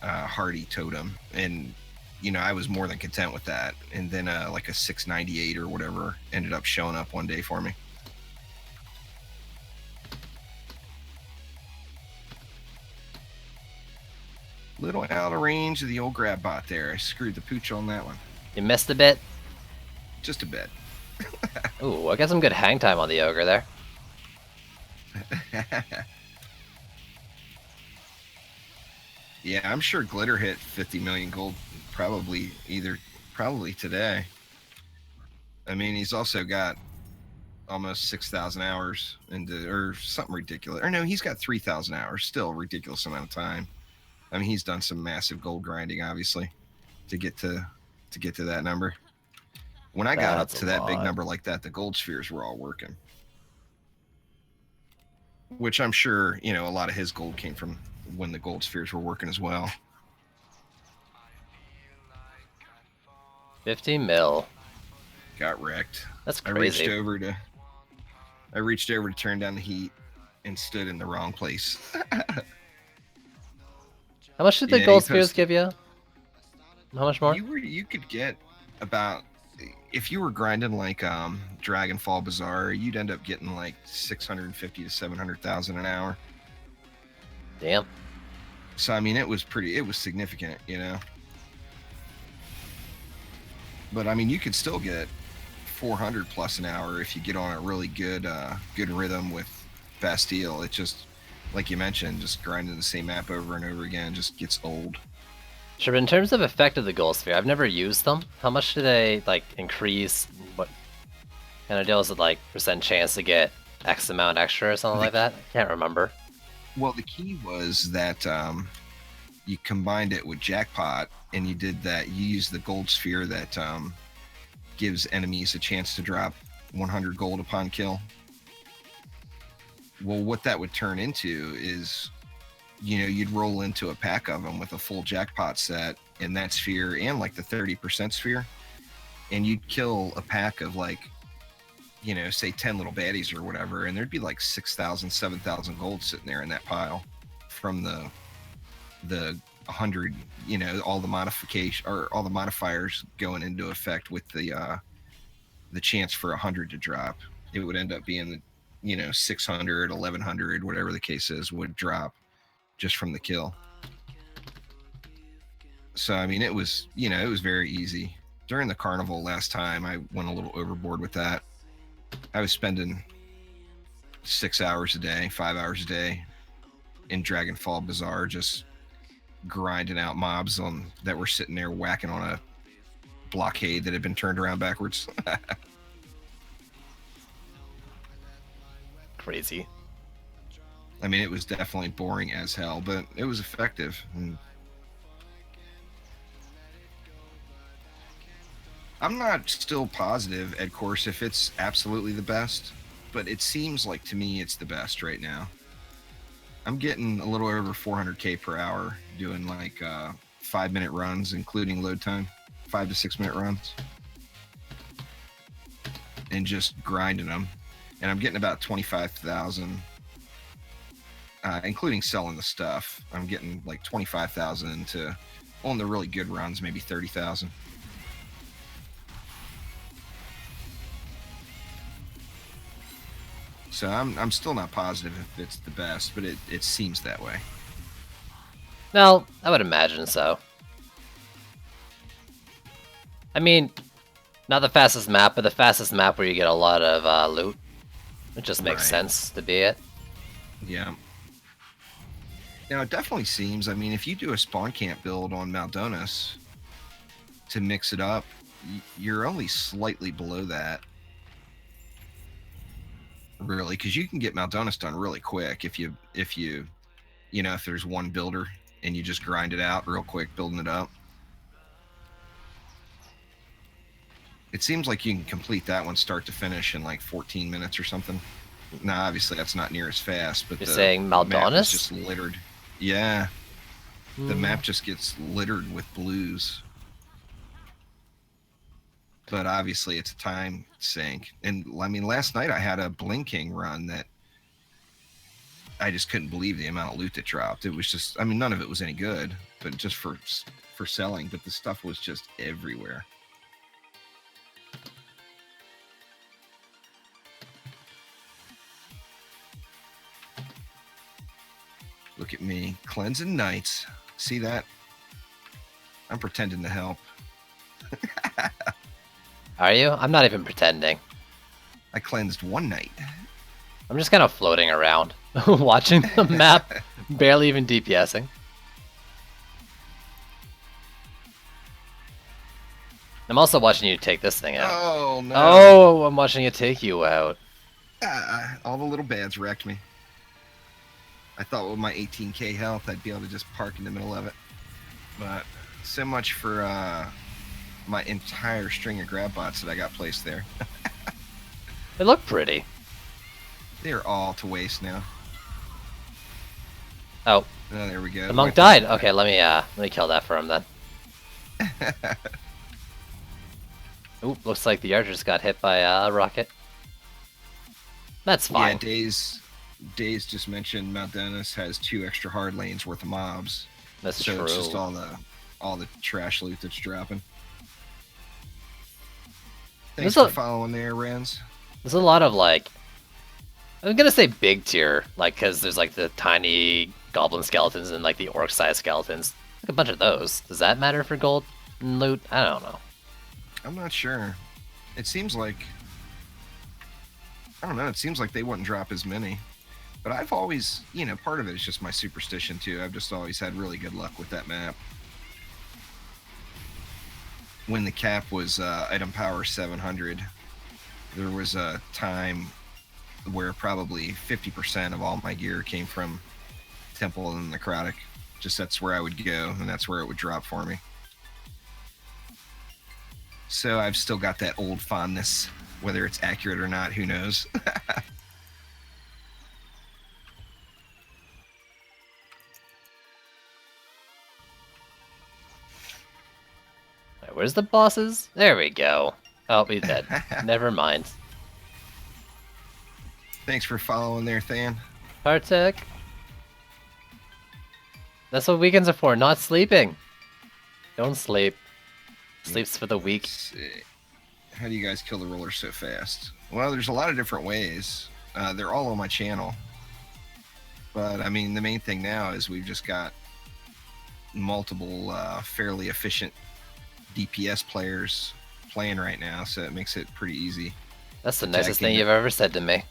Hardy totem, and I was more than content with that. And then like a 698 or whatever ended up showing up one day for me. Little out of range of the old grab bot there. I screwed the pooch on that one. You missed a bit? Just a bit. Ooh, I got some good hang time on the ogre there. Yeah, I'm sure Glitter hit 50 million gold probably today. I mean, he's also got almost 6,000 hours or something ridiculous. Or no, he's got 3,000 hours. Still a ridiculous amount of time. I mean, he's done some massive gold grinding, obviously, to get to that number. When I got up to that big number like that, the gold spheres were all working. Which I'm sure, a lot of his gold came from when the gold spheres were working as well. 50 mil. Got wrecked. That's crazy. I reached over to turn down the heat and stood in the wrong place. How much did the gold spheres give you? How much more? You could get about, if you were grinding like Dragonfall Bazaar, you'd end up getting like 650 to 700,000 an hour. Damn. So I mean, it was significant, But I mean, you could still get 400 plus an hour if you get on a really good rhythm with Bastille. It just, like you mentioned, just grinding the same map over and over again just gets old. Sure, but in terms of effect of the gold sphere, I've never used them. How much do they like increase? What kind of deal is it, like percent chance to get X amount extra or something like that? I can't remember. Well, the key was that you combined it with Jackpot, and you did that. You used the gold sphere that gives enemies a chance to drop 100 gold upon kill. Well, what that would turn into is, you'd roll into a pack of them with a full Jackpot set and that sphere and like the 30% sphere, and you'd kill a pack of like, say 10 little baddies or whatever, and there'd be like 6,000, 7,000 gold sitting there in that pile from the 100, all the modification or all the modifiers going into effect with the chance for 100 to drop. It would end up being 600, 1100, whatever the case is, would drop just from the kill. So I mean, it was very easy. During the carnival last time, I went a little overboard with that. I was spending 6 hours a day, 5 hours a day in Dragonfall Bazaar, just grinding out mobs that were sitting there whacking on a blockade that had been turned around backwards. Crazy. I mean, it was definitely boring as hell, but it was effective. And I'm not still positive, Ed Course, if it's absolutely the best, but it seems like to me it's the best right now. I'm getting a little over 400k per hour doing like 5-minute runs, including load time, 5 to 6 minute runs, and just grinding them. And I'm getting about 25,000, including selling the stuff. I'm getting like 25,000 to, on the really good runs, maybe 30,000. So I'm still not positive if it's the best, but it seems that way. No, I would imagine so. I mean, not the fastest map, but the fastest map where you get a lot of loot. It just makes sense to be it. Yeah. Now, it definitely seems, I mean, if you do a spawn camp build on Maldonis to mix it up, you're only slightly below that. Really, because you can get Maldonis done really quick if there's one builder and you just grind it out real quick, building it up. It seems like you can complete that one start to finish in like 14 minutes or something. Now, obviously, that's not near as fast, but you're saying Maldonis? Map is just littered. Yeah, the map just gets littered with blues. But obviously, it's a time sink. And I mean, last night I had a blinking run that I just couldn't believe the amount of loot that dropped. It was just, I mean, none of it was any good, but just for selling. But the stuff was just everywhere. Look at me, cleansing knights. See that? I'm pretending to help. Are you? I'm not even pretending. I cleansed one knight. I'm just kind of floating around, watching the map, barely even DPSing. I'm also watching you take this thing out. Oh, no. Oh, I'm watching it take you out. All the little bads wrecked me. I thought with my 18k health, I'd be able to just park in the middle of it. But so much for my entire string of grab bots that I got placed there. They look pretty. They're all to waste now. Oh. Oh, there we go. The monk died. Okay, let me kill that for him then. Oop, looks like the archer just got hit by a rocket. That's fine. Yeah, Days just mentioned Mount Dennis has 2 extra hard lanes worth of mobs. That's so true. It's just all the trash loot that's dropping. Thanks for following there, Rens. There's a lot of like, I'm gonna say big tier, like, cause there's like the tiny goblin skeletons and like the orc size skeletons. Like a bunch of those. Does that matter for gold and loot? I don't know. I'm not sure. It seems like, I don't know, it seems like they wouldn't drop as many. But I've always, part of it is just my superstition too. I've just always had really good luck with that map. When the cap was item power 700, there was a time where probably 50% of all my gear came from Temple and Necrotic. Just that's where I would go, and that's where it would drop for me. So I've still got that old fondness. Whether it's accurate or not, who knows? Where's the bosses? There we go. Oh, he's dead. Never mind. Thanks for following there, Than. Partek. That's what weekends are for, not sleeping. Don't sleep. Sleep's for the weak. How do you guys kill the roller so fast? Well, there's a lot of different ways. They're all on my channel. But, I mean, the main thing now is we've just got multiple fairly efficient DPS players playing right now, so it makes it pretty easy. That's the nicest thing you've ever said to me.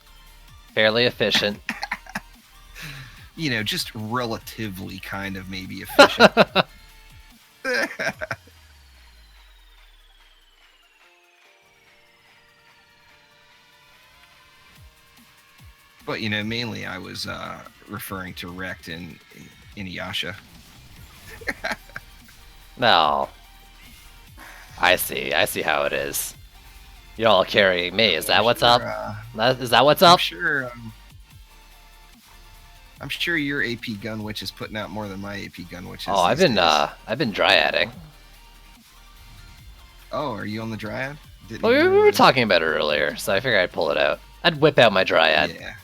Fairly efficient. You know, just relatively kind of maybe efficient. But, you know, mainly I was referring to Rekt and Inuyasha. No. I see how it is. You're all carrying me, is that what's up? Is that what's up? I'm sure your AP Gun Witch is putting out more than my AP Gun Witch is. Oh, I've been dryading. Oh, are you on the dryad? Well, we were talking about it earlier, so I figured I'd pull it out. I'd whip out my dryad. Yeah.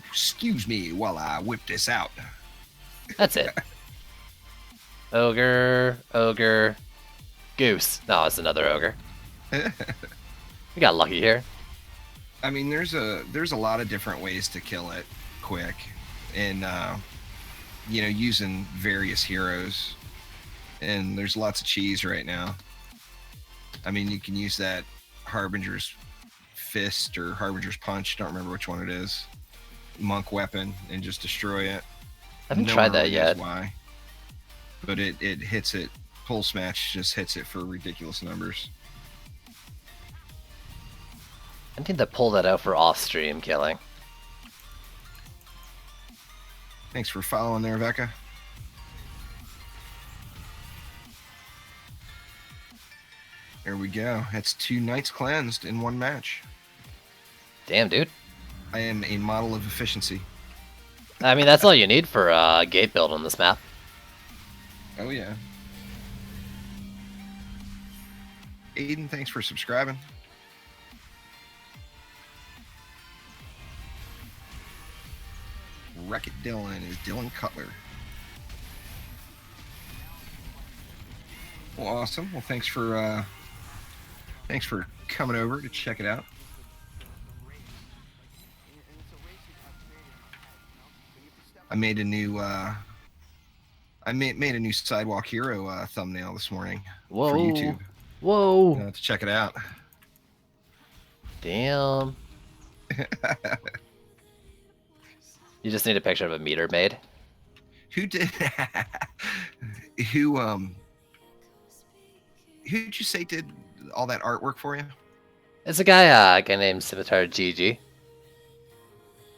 Excuse me while I whip this out. That's it. Ogre, ogre, goose. No, it's another ogre. We got lucky here. I mean, there's a lot of different ways to kill it quick, and you know, using various heroes. And there's lots of cheese right now. I mean, you can use that Harbinger's Fist or Harbinger's Punch. Don't remember which one it is. Monk weapon and just destroy it. I haven't tried that yet. Why? But it hits it. Pulse match just hits it for ridiculous numbers. I need to pull that out for off-stream killing. Thanks for following there, Vecca. There we go. That's 2 Knights cleansed in 1 match. Damn, dude. I am a model of efficiency. I mean, that's all you need for a gate build on this map. Oh, yeah. Aiden, thanks for subscribing. Wreck-It Dylan is Dylan Cutler. Well, awesome. Well, thanks for coming over to check it out. I made a new made a new Sidewalk Hero thumbnail this morning. Whoa. For YouTube. Whoa. To check it out. Damn. You just need a picture of a meter maid. Who did who'd you say did all that artwork for you? It's a guy named Scimitar GG.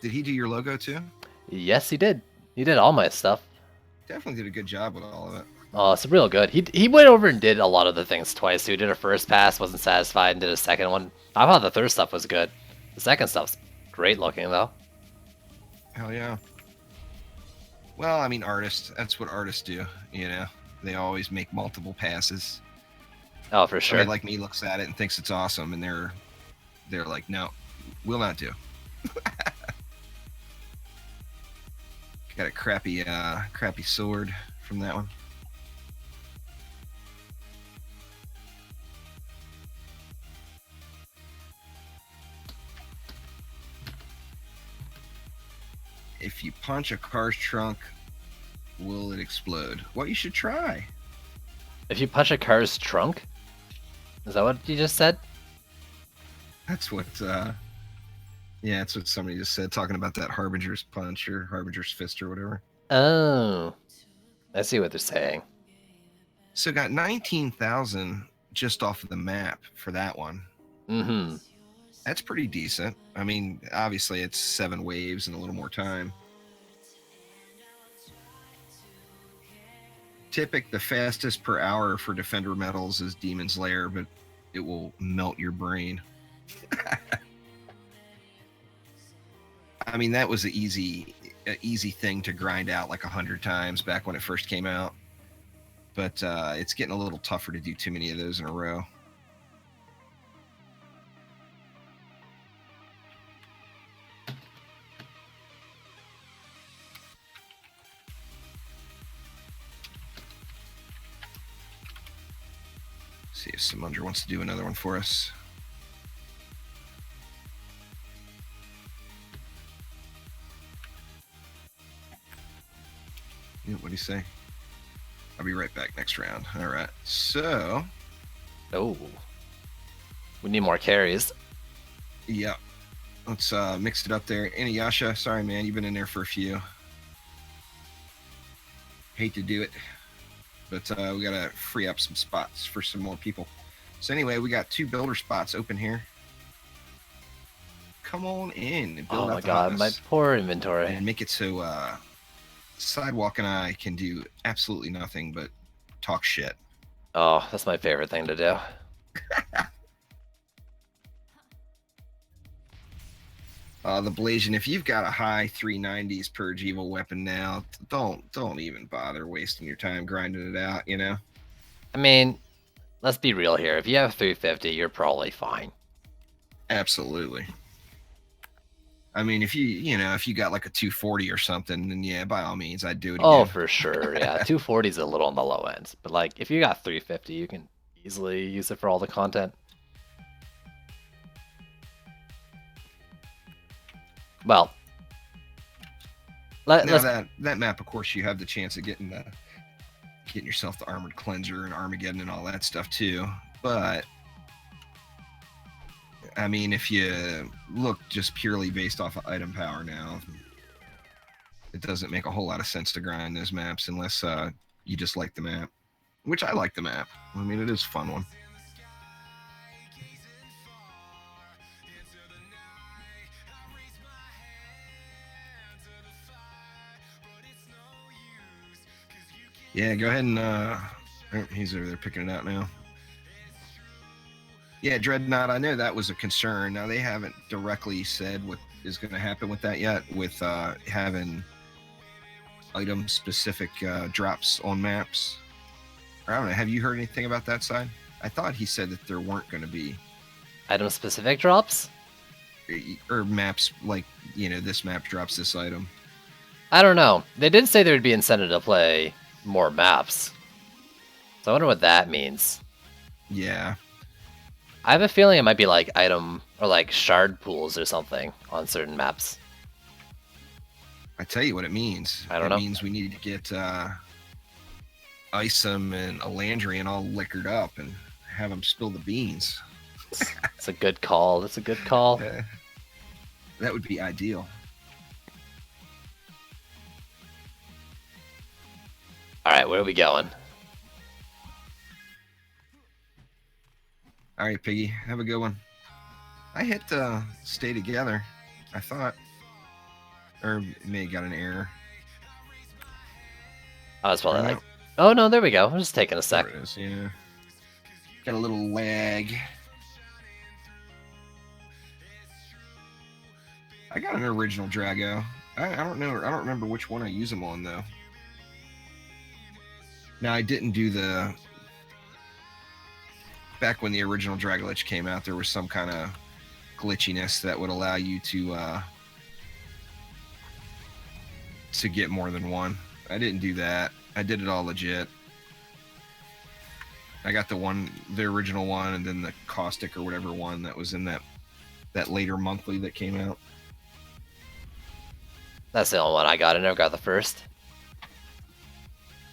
Did he do your logo too? Yes, he did. He did all my stuff. Definitely did a good job with all of it. Oh, it's real good. He went over and did a lot of the things twice. So he did a first pass, wasn't satisfied, and did a second one. I thought the third stuff was good. The second stuff's great looking though. Hell yeah. Well, I mean, artists, that's what artists do, you know? They always make multiple passes. Oh, for sure. Somebody like me looks at it and thinks it's awesome, and they're like, no, will not do. Got a crappy sword from that one. If you punch a car's trunk, will it explode? Well, you should try. If you punch a car's trunk? Is that what you just said? That's what, yeah, that's what somebody just said, talking about that Harbinger's Punch or Harbinger's Fist or whatever. Oh. I see what they're saying. So got 19,000 just off of the map for that one. Mm-hmm. That's pretty decent. I mean, obviously it's 7 waves and a little more time. Typic, the fastest per hour for Defender medals is Demon's Lair, but it will melt your brain. I mean, that was an easy thing to grind out like 100 times back when it first came out. But it's getting a little tougher to do too many of those in a row. See if Simundra wants to do another one for us. Yeah, what do you say? I'll be right back next round. All right. So. Oh. We need more carries. Yeah. Let's mix it up there. Inuyasha, sorry, man. You've been in there for a few. Hate to do it. But we got to free up some spots for some more people. So anyway, we got 2 builder spots open here. Come on in and build Oh out my the god, hotness. my poor inventory. And make it so Sidewalk and I can do absolutely nothing but talk shit. Oh, that's my favorite thing to do. The Blasian, if you've got a high 390s per evil weapon now, don't even bother wasting your time grinding it out, you know? I mean, let's be real here. If you have 350, you're probably fine. Absolutely. I mean, if you got like a 240 or something, then yeah, by all means, I'd do it again. Oh, for sure. Yeah, 240 is a little on the low end, but like if you got 350, you can easily use it for all the content. Well, that map, of course, you have the chance of getting yourself the Armored Cleanser and Armageddon and all that stuff too. But I mean, if you look just purely based off of item power now, it doesn't make a whole lot of sense to grind those maps unless you just like the map, which I like the map. I mean, it is a fun one. Yeah, go ahead and oh, he's over there picking it out now. Yeah, Dreadnought, I know that was a concern. Now, they haven't directly said what is going to happen with that yet, with having item-specific drops on maps. Or, I don't know, have you heard anything about that side? I thought he said that there weren't going to be item-specific drops? Or maps like, this map drops this item. I don't know. They did say there would be incentive to play more maps. So I wonder what that means. Yeah. I have a feeling it might be like item or like shard pools or something on certain maps. I tell you what it means. I don't know. It means we need to get Isom and Elandrian all liquored up and have them spill the beans. It's a good call. That's a good call. That would be ideal. Alright, where are we going? Alright, Piggy. Have a good one. I hit stay together, I thought. Or may have got an error. Oh, it's probably like... Oh, no, there we go. I'm just taking a sec. There it is, yeah. Got a little lag. I got an original Drago. I don't know. I don't remember which one I use them on, though. Now, I didn't do the... Back when the original Dragolich came out, there was some kind of glitchiness that would allow you to get more than one. I didn't do that. I did it all legit. I got the original one, and then the Caustic or whatever one that was in that later monthly that came out. That's the only one I got. I never got the first.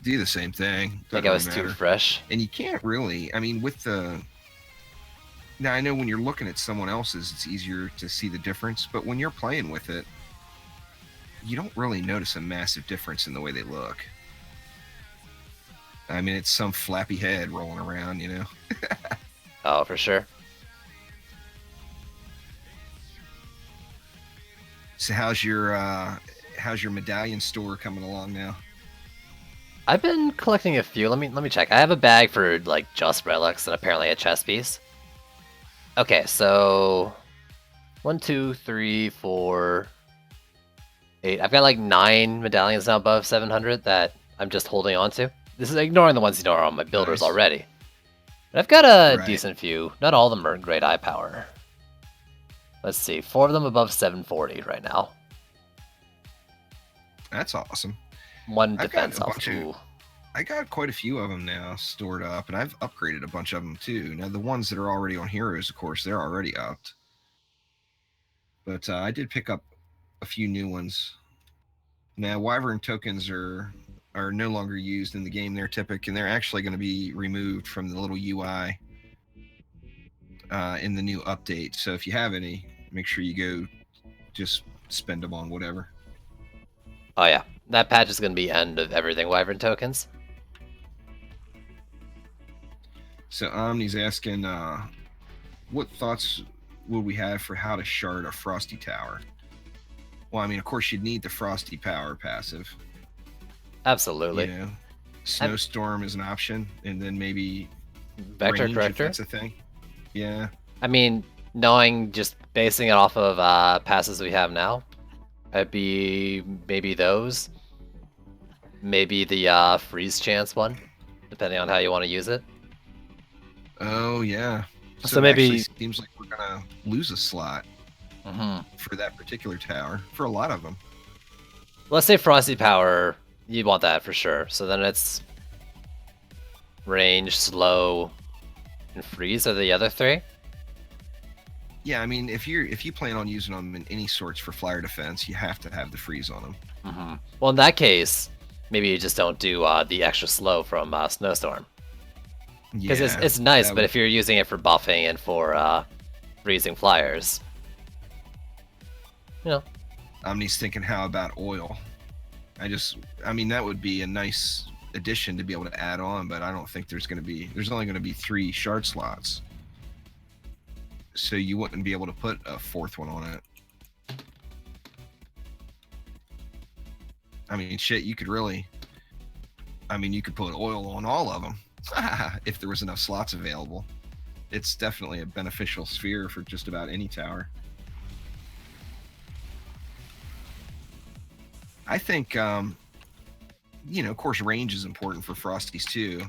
Do the same thing. I think I was too fresh. And you can't really, I mean, with the... Now, I know when you're looking at someone else's, it's easier to see the difference, but when you're playing with it, you don't really notice a massive difference in the way they look. I mean, it's some flappy head rolling around, you know? Oh, for sure. So how's your medallion store coming along now? I've been collecting a few. Let me check. I have a bag for like just relics and apparently a chest piece. Okay, so 1, 2, 3, 4, 8. I've got like 9 medallions now above 700 that I'm just holding on to. This is ignoring the ones that are on my builders already. But I've got a decent few. Not all of them are great eye power. Let's see, 4 of them above 740 right now. That's awesome. 1 defense off. I got quite a few of them now stored up, and I've upgraded a bunch of them too. Now the ones that are already on Heroes, of course, they're already upped. But I did pick up a few new ones. Now Wyvern tokens are no longer used in the game. They're typical, and they're actually going to be removed from the little UI in the new update. So if you have any, make sure you go just spend them on whatever. Oh yeah, that patch is going to be end of everything Wyvern tokens. So Omni's asking, what thoughts would we have for how to shard a Frosty Tower? Well, I mean, of course, you'd need the Frosty Power passive. Absolutely. You know, Snowstorm is an option, and then maybe Vector range Corrector? if that's a thing. Yeah. I mean, knowing just basing it off of passes we have now, it'd be maybe those. Maybe the freeze chance one, depending on how you want to use it. Oh yeah. So it maybe actually seems like we're gonna lose a slot for that particular tower for a lot of them. Let's say Frosty Power, you want that for sure. So then it's range, slow, and freeze are the other three. Yeah, I mean, if you plan on using them in any sorts for flyer defense, you have to have the freeze on them. Well, in that case, maybe you just don't do the extra slow from Snowstorm. Because it's nice, but if you're using it for buffing and for freezing flyers, you know. Omni's thinking, how about oil? I mean, that would be a nice addition to be able to add on, but I don't think there's only going to be 3 shard slots. So you wouldn't be able to put a 4th one on it. I mean, shit, you could put oil on all of them if there was enough slots available. It's definitely a beneficial sphere for just about any tower. I think, of course, range is important for Frosties too.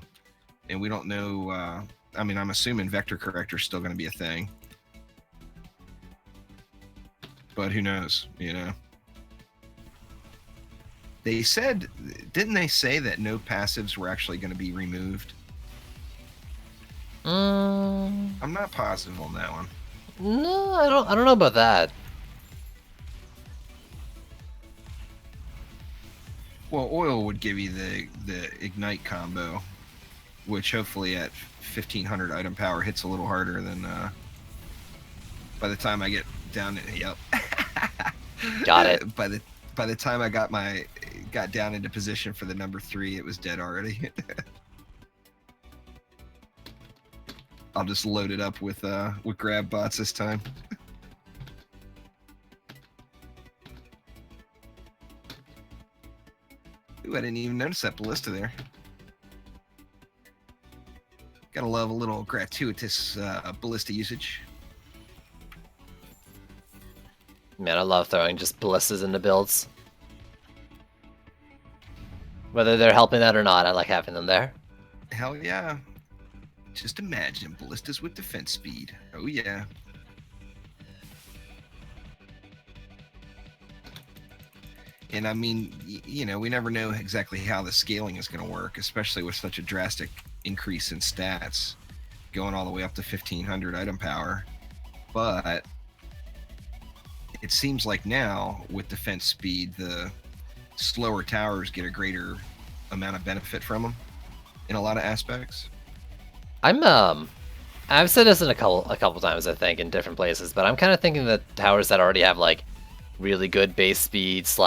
And we don't know, I'm assuming Vector Corrector is still going to be a thing. But who knows, Didn't they say that no passives were actually going to be removed? I'm not positive on that one. No, I don't know about that. Well, oil would give you the ignite combo, which hopefully at 1500 item power hits a little harder than by the time I get down. Yep. Got it. By the time I got down into position for the number 3, it was dead already. I'll just load it up with grab bots this time. Ooh, I didn't even notice that ballista there. Gotta love a little gratuitous ballista usage. Man, I love throwing just ballistas into builds. Whether they're helping that or not, I like having them there. Hell yeah. Just imagine ballistas with defense speed. Oh yeah. And I mean, we never know exactly how the scaling is going to work, especially with such a drastic increase in stats, going all the way up to 1500 item power. But it seems like now, with defense speed, the slower towers get a greater amount of benefit from them in a lot of aspects. I've said this a couple times, I think, in different places, but I'm kind of thinking that towers that already have like really good base speed /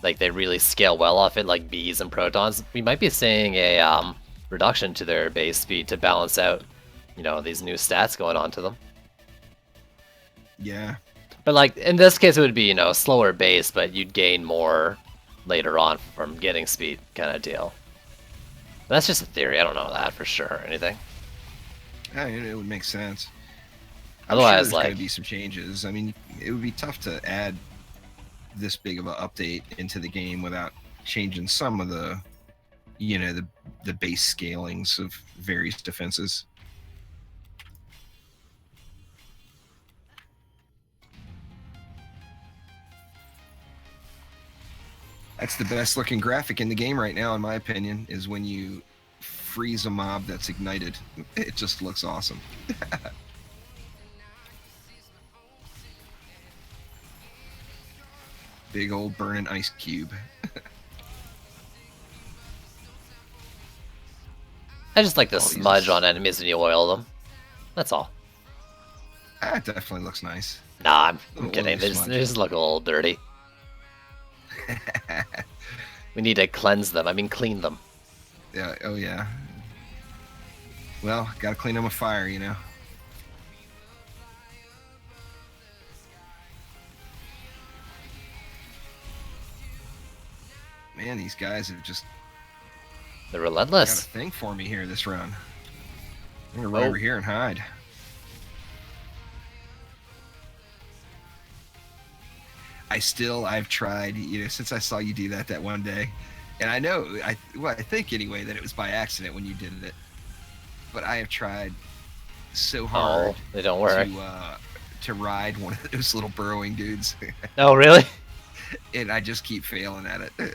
like they really scale well off it, like bees and protons, we might be seeing a reduction to their base speed to balance out, these new stats going on to them. Yeah. But like in this case, it would be slower base, but you'd gain more later on from getting speed, kind of deal. That's just a theory. I don't know that for sure or anything. Yeah, it would make sense. Otherwise, there's like, going to be some changes. I mean, it would be tough to add this big of an update into the game without changing some of the, the base scalings of various defenses. That's the best looking graphic in the game right now, in my opinion, is when you freeze a mob that's ignited. It just looks awesome. Big old burning ice cube. I just like the smudge on enemies when you oil them. That's all. That definitely looks nice. Nah, I'm kidding. They just look a little dirty. We need to cleanse them. I mean, clean them. Yeah. Oh yeah. Well, gotta clean them with fire, you know. Man, these guys have just... They're relentless. Got a thing for me here this run. I'm gonna run over here and hide. I've tried, you know, since I saw you do that one day, and I know, I think anyway that it was by accident when you did it, but I have tried so hard. They don't work. To ride one of those little burrowing dudes. Oh, really? And I just keep failing at it. I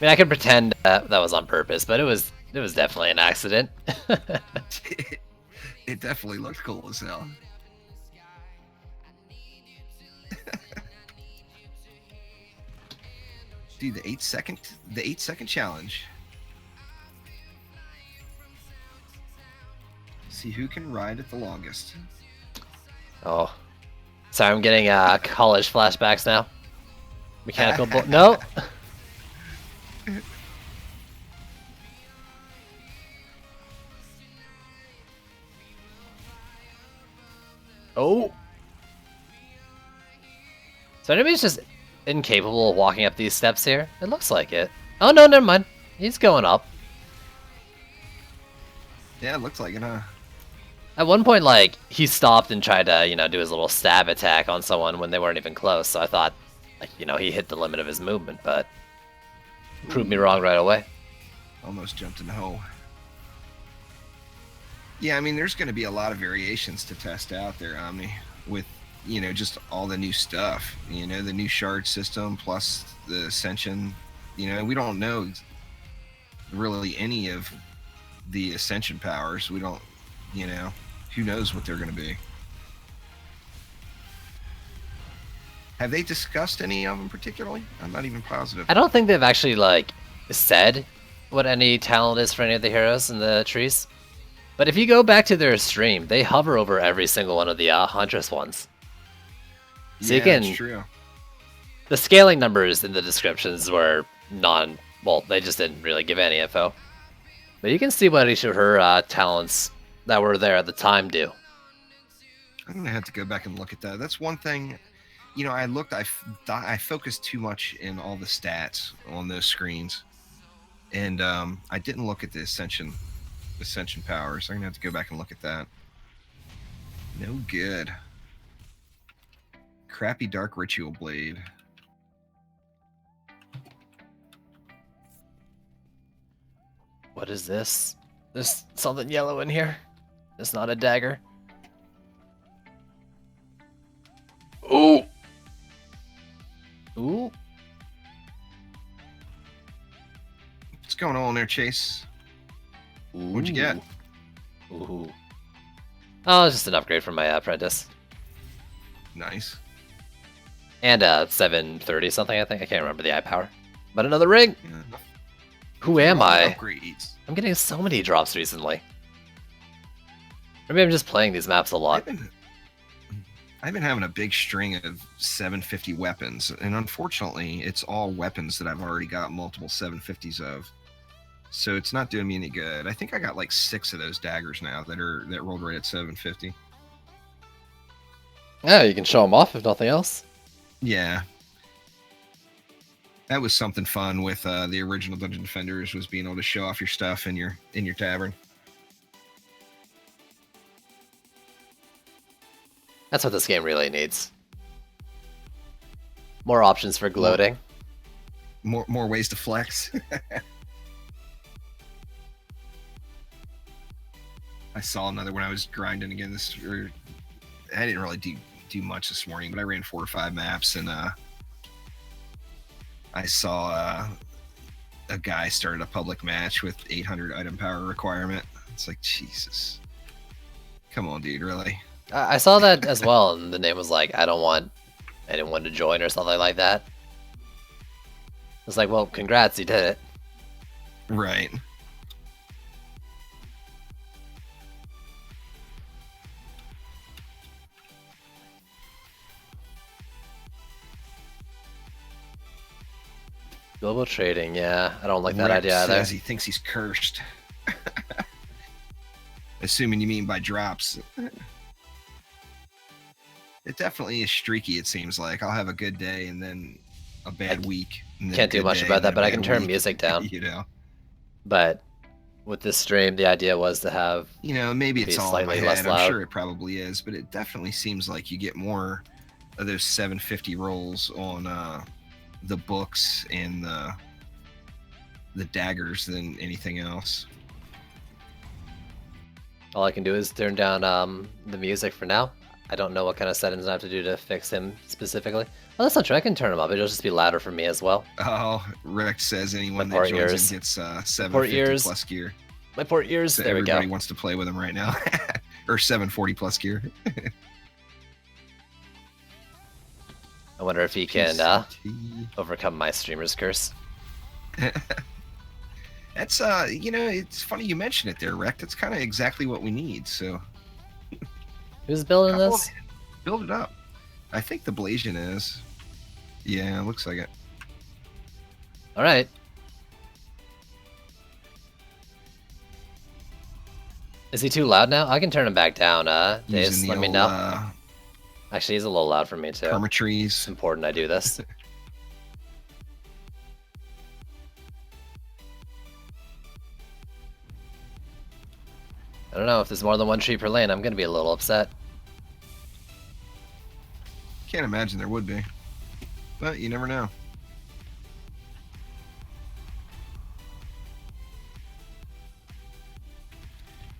mean, I could pretend that was on purpose, but it was definitely an accident. It definitely looked cool as hell. Dude, the 8 second challenge. See who can ride it the longest. Oh, sorry, I'm getting college flashbacks now. Mechanical bull. No. Oh. So anybody's just incapable of walking up these steps here? It looks like it. Oh no, never mind. He's going up. Yeah, it looks like it, huh? At one point, like, he stopped and tried to, you know, do his little stab attack on someone when they weren't even close, so I thought, like, you know, he hit the limit of his movement, but proved me wrong right away. Almost jumped in the hole. Yeah, I mean, there's going to be a lot of variations to test out there, Omni, with, you know, just all the new stuff. You know, the new shard system plus the Ascension. You know, we don't know really any of the Ascension powers. We don't, you know, who knows what they're going to be. Have they discussed any of them particularly? I'm not even positive. I don't think they've actually, like, said what any talent is for any of the heroes in the trees. But if you go back to their stream, they hover over every single one of the Huntress ones. So yeah, you can... that's true. The scaling numbers in the descriptions were well, they just didn't really give any info. But you can see what each of her talents that were there at the time do. I'm going to have to go back and look at that. That's one thing... You know, I focused too much in all the stats on those screens, and I didn't look at the Ascension powers. I'm gonna have to go back and look at that. No good. Crappy Dark Ritual Blade. What is this? There's something yellow in here. It's not a dagger. Ooh! Ooh. What's going on there, Chase? Ooh. What'd you get? Ooh. Oh, it's just an upgrade from my apprentice. Nice. And 730 something, I think. I can't remember the eye power. But another ring! Yeah. Who am I? Upgrades. I'm getting so many drops recently. Maybe I'm just playing these maps a lot. I've been having a big string of 750 weapons, and unfortunately, it's all weapons that I've already got multiple 750s of. So it's not doing me any good. I think I got like 6 of those daggers now that rolled right at 750. Yeah, you can show them off if nothing else. Yeah. That was something fun with the original Dungeon Defenders, was being able to show off your stuff in your tavern. That's what this game really needs. More options for gloating. More ways to flex. I saw another when I was grinding again. I didn't really do much this morning, but I ran 4 or 5 maps, and I saw a guy started a public match with 800 item power requirement. It's like, Jesus. Come on, dude, really? I saw that as well, and the name was like, I don't want anyone to join or something like that. It's like, well, congrats, you did it. Right. Global trading, yeah. I don't like that Rick idea either. says he thinks he's cursed. Assuming you mean by drops. It definitely is streaky, it seems like. I'll have a good day and then a bad week. And then Can't do much about that, but I can turn week, music down. You know? But with this stream, the idea was to have... You know, maybe it's all in my slightly less head. loud. I'm sure it probably is, but it definitely seems like you get more of those 750 rolls on the books and the daggers than anything else. All I can do is turn down the music for now. I don't know what kind of settings I have to do to fix him specifically. Oh, that's not true. I can turn him up. It'll just be louder for me as well. Oh, Rex says anyone that joins him gets 750 plus gear. My poor ears. So there we go. Everybody wants to play with him right now. Or 740 plus gear. I wonder if he can overcome my streamer's curse. That's you know, it's funny you mention it there, Rec. That's kind of exactly what we need. So who's building this? Build it up. I think the Blasian is. Yeah, looks like it. All right. Is he too loud now? I can turn him back down. Daze, let me know. Actually, he's a little loud for me too. Permatrees. It's important I do this. I don't know, if there's more than one tree per lane, I'm gonna be a little upset. Can't imagine there would be. But you never know.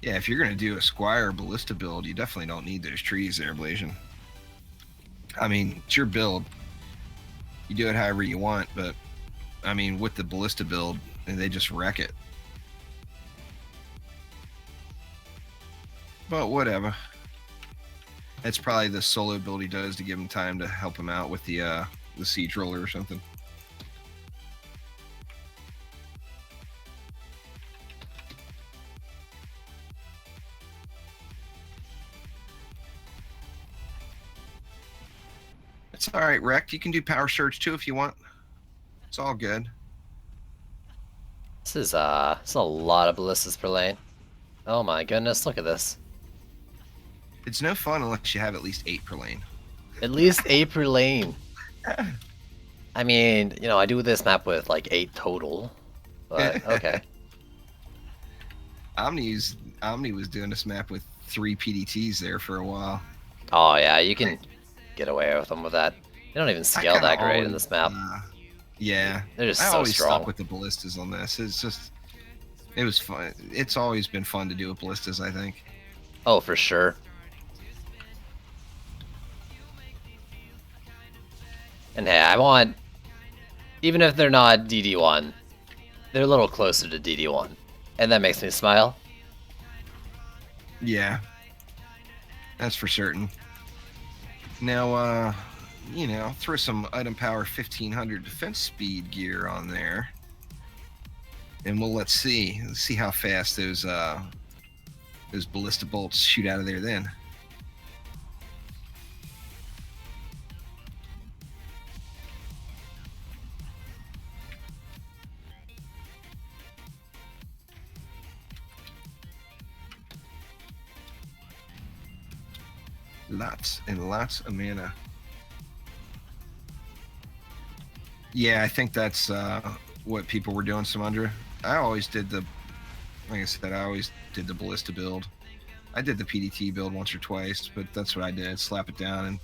Yeah, if you're going to do a Squire Ballista build, you definitely don't need those trees there, Blasian. I mean, it's your build. You do it however you want, but, I mean, with the Ballista build, they just wreck it. But whatever. That's probably the solo build he does to give him time to help him out with the siege roller or something. It's all right, Rect. You can do power surge too if you want. It's all good. This is a lot of ballistas per lane. Oh my goodness, look at this. It's no fun unless you have at least 8 per lane. At least 8 per lane. I mean, you know, I do this map with like 8 total, but okay. Omni was doing this map with 3 PDTs there for a while. Oh yeah, you can get away with them with that. They don't even scale that great in this map. Yeah, they're just I so always strong. stuck with the ballistas on this. It was fun. It's always been fun to do with ballistas, I think. Oh, for sure. And hey, I want, even if they're not DD1, they're a little closer to DD1. And that makes me smile. Yeah. That's for certain. Now, you know, throw some item power 1500 defense speed gear on there. And let's see how fast those ballista bolts shoot out of there then. Lots and lots of mana. Yeah, I think that's what people were doing, Samundra. I always did like I said, I always did the ballista build. I did the PDT build once or twice, but that's what I did. Slap it down and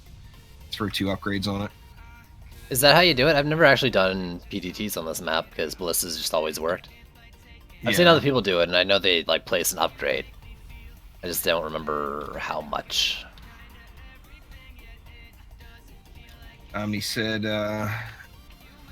throw 2 upgrades on it. Is that how you do it? I've never actually done PDTs on this map because ballistas just always worked. I've seen other people do it, and I know they like place an upgrade. I just don't remember how much. He said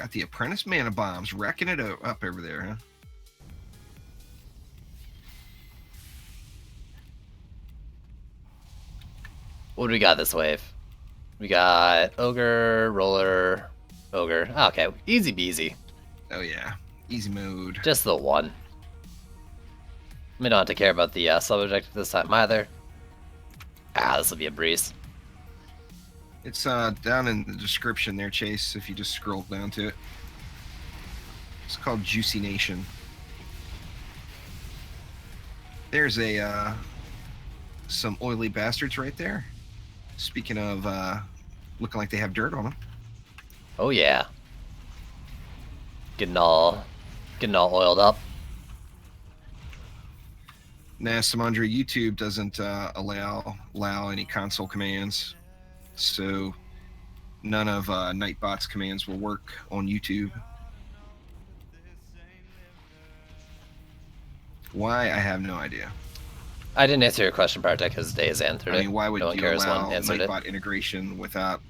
Got the apprentice mana bombs wrecking it up over there, huh? What do we got this wave? We got ogre, roller, ogre. Okay, easy peasy. Oh yeah, easy mode. Just the one. We don't have to care about the sub-objective this time either. This will be a breeze. It's down in the description there, Chase, if you just scroll down to it. It's called Juicy Nation. There's a some oily bastards right there. Speaking of looking like they have dirt on them. Oh yeah. Getting all oiled up. Nah, Samandra, YouTube doesn't allow any console commands, so none of Nightbot's commands will work on YouTube. Why? I have no idea. I didn't answer your question, Bartek, because Days answered it. I mean, why would no one you cares allow one answered Nightbot integration without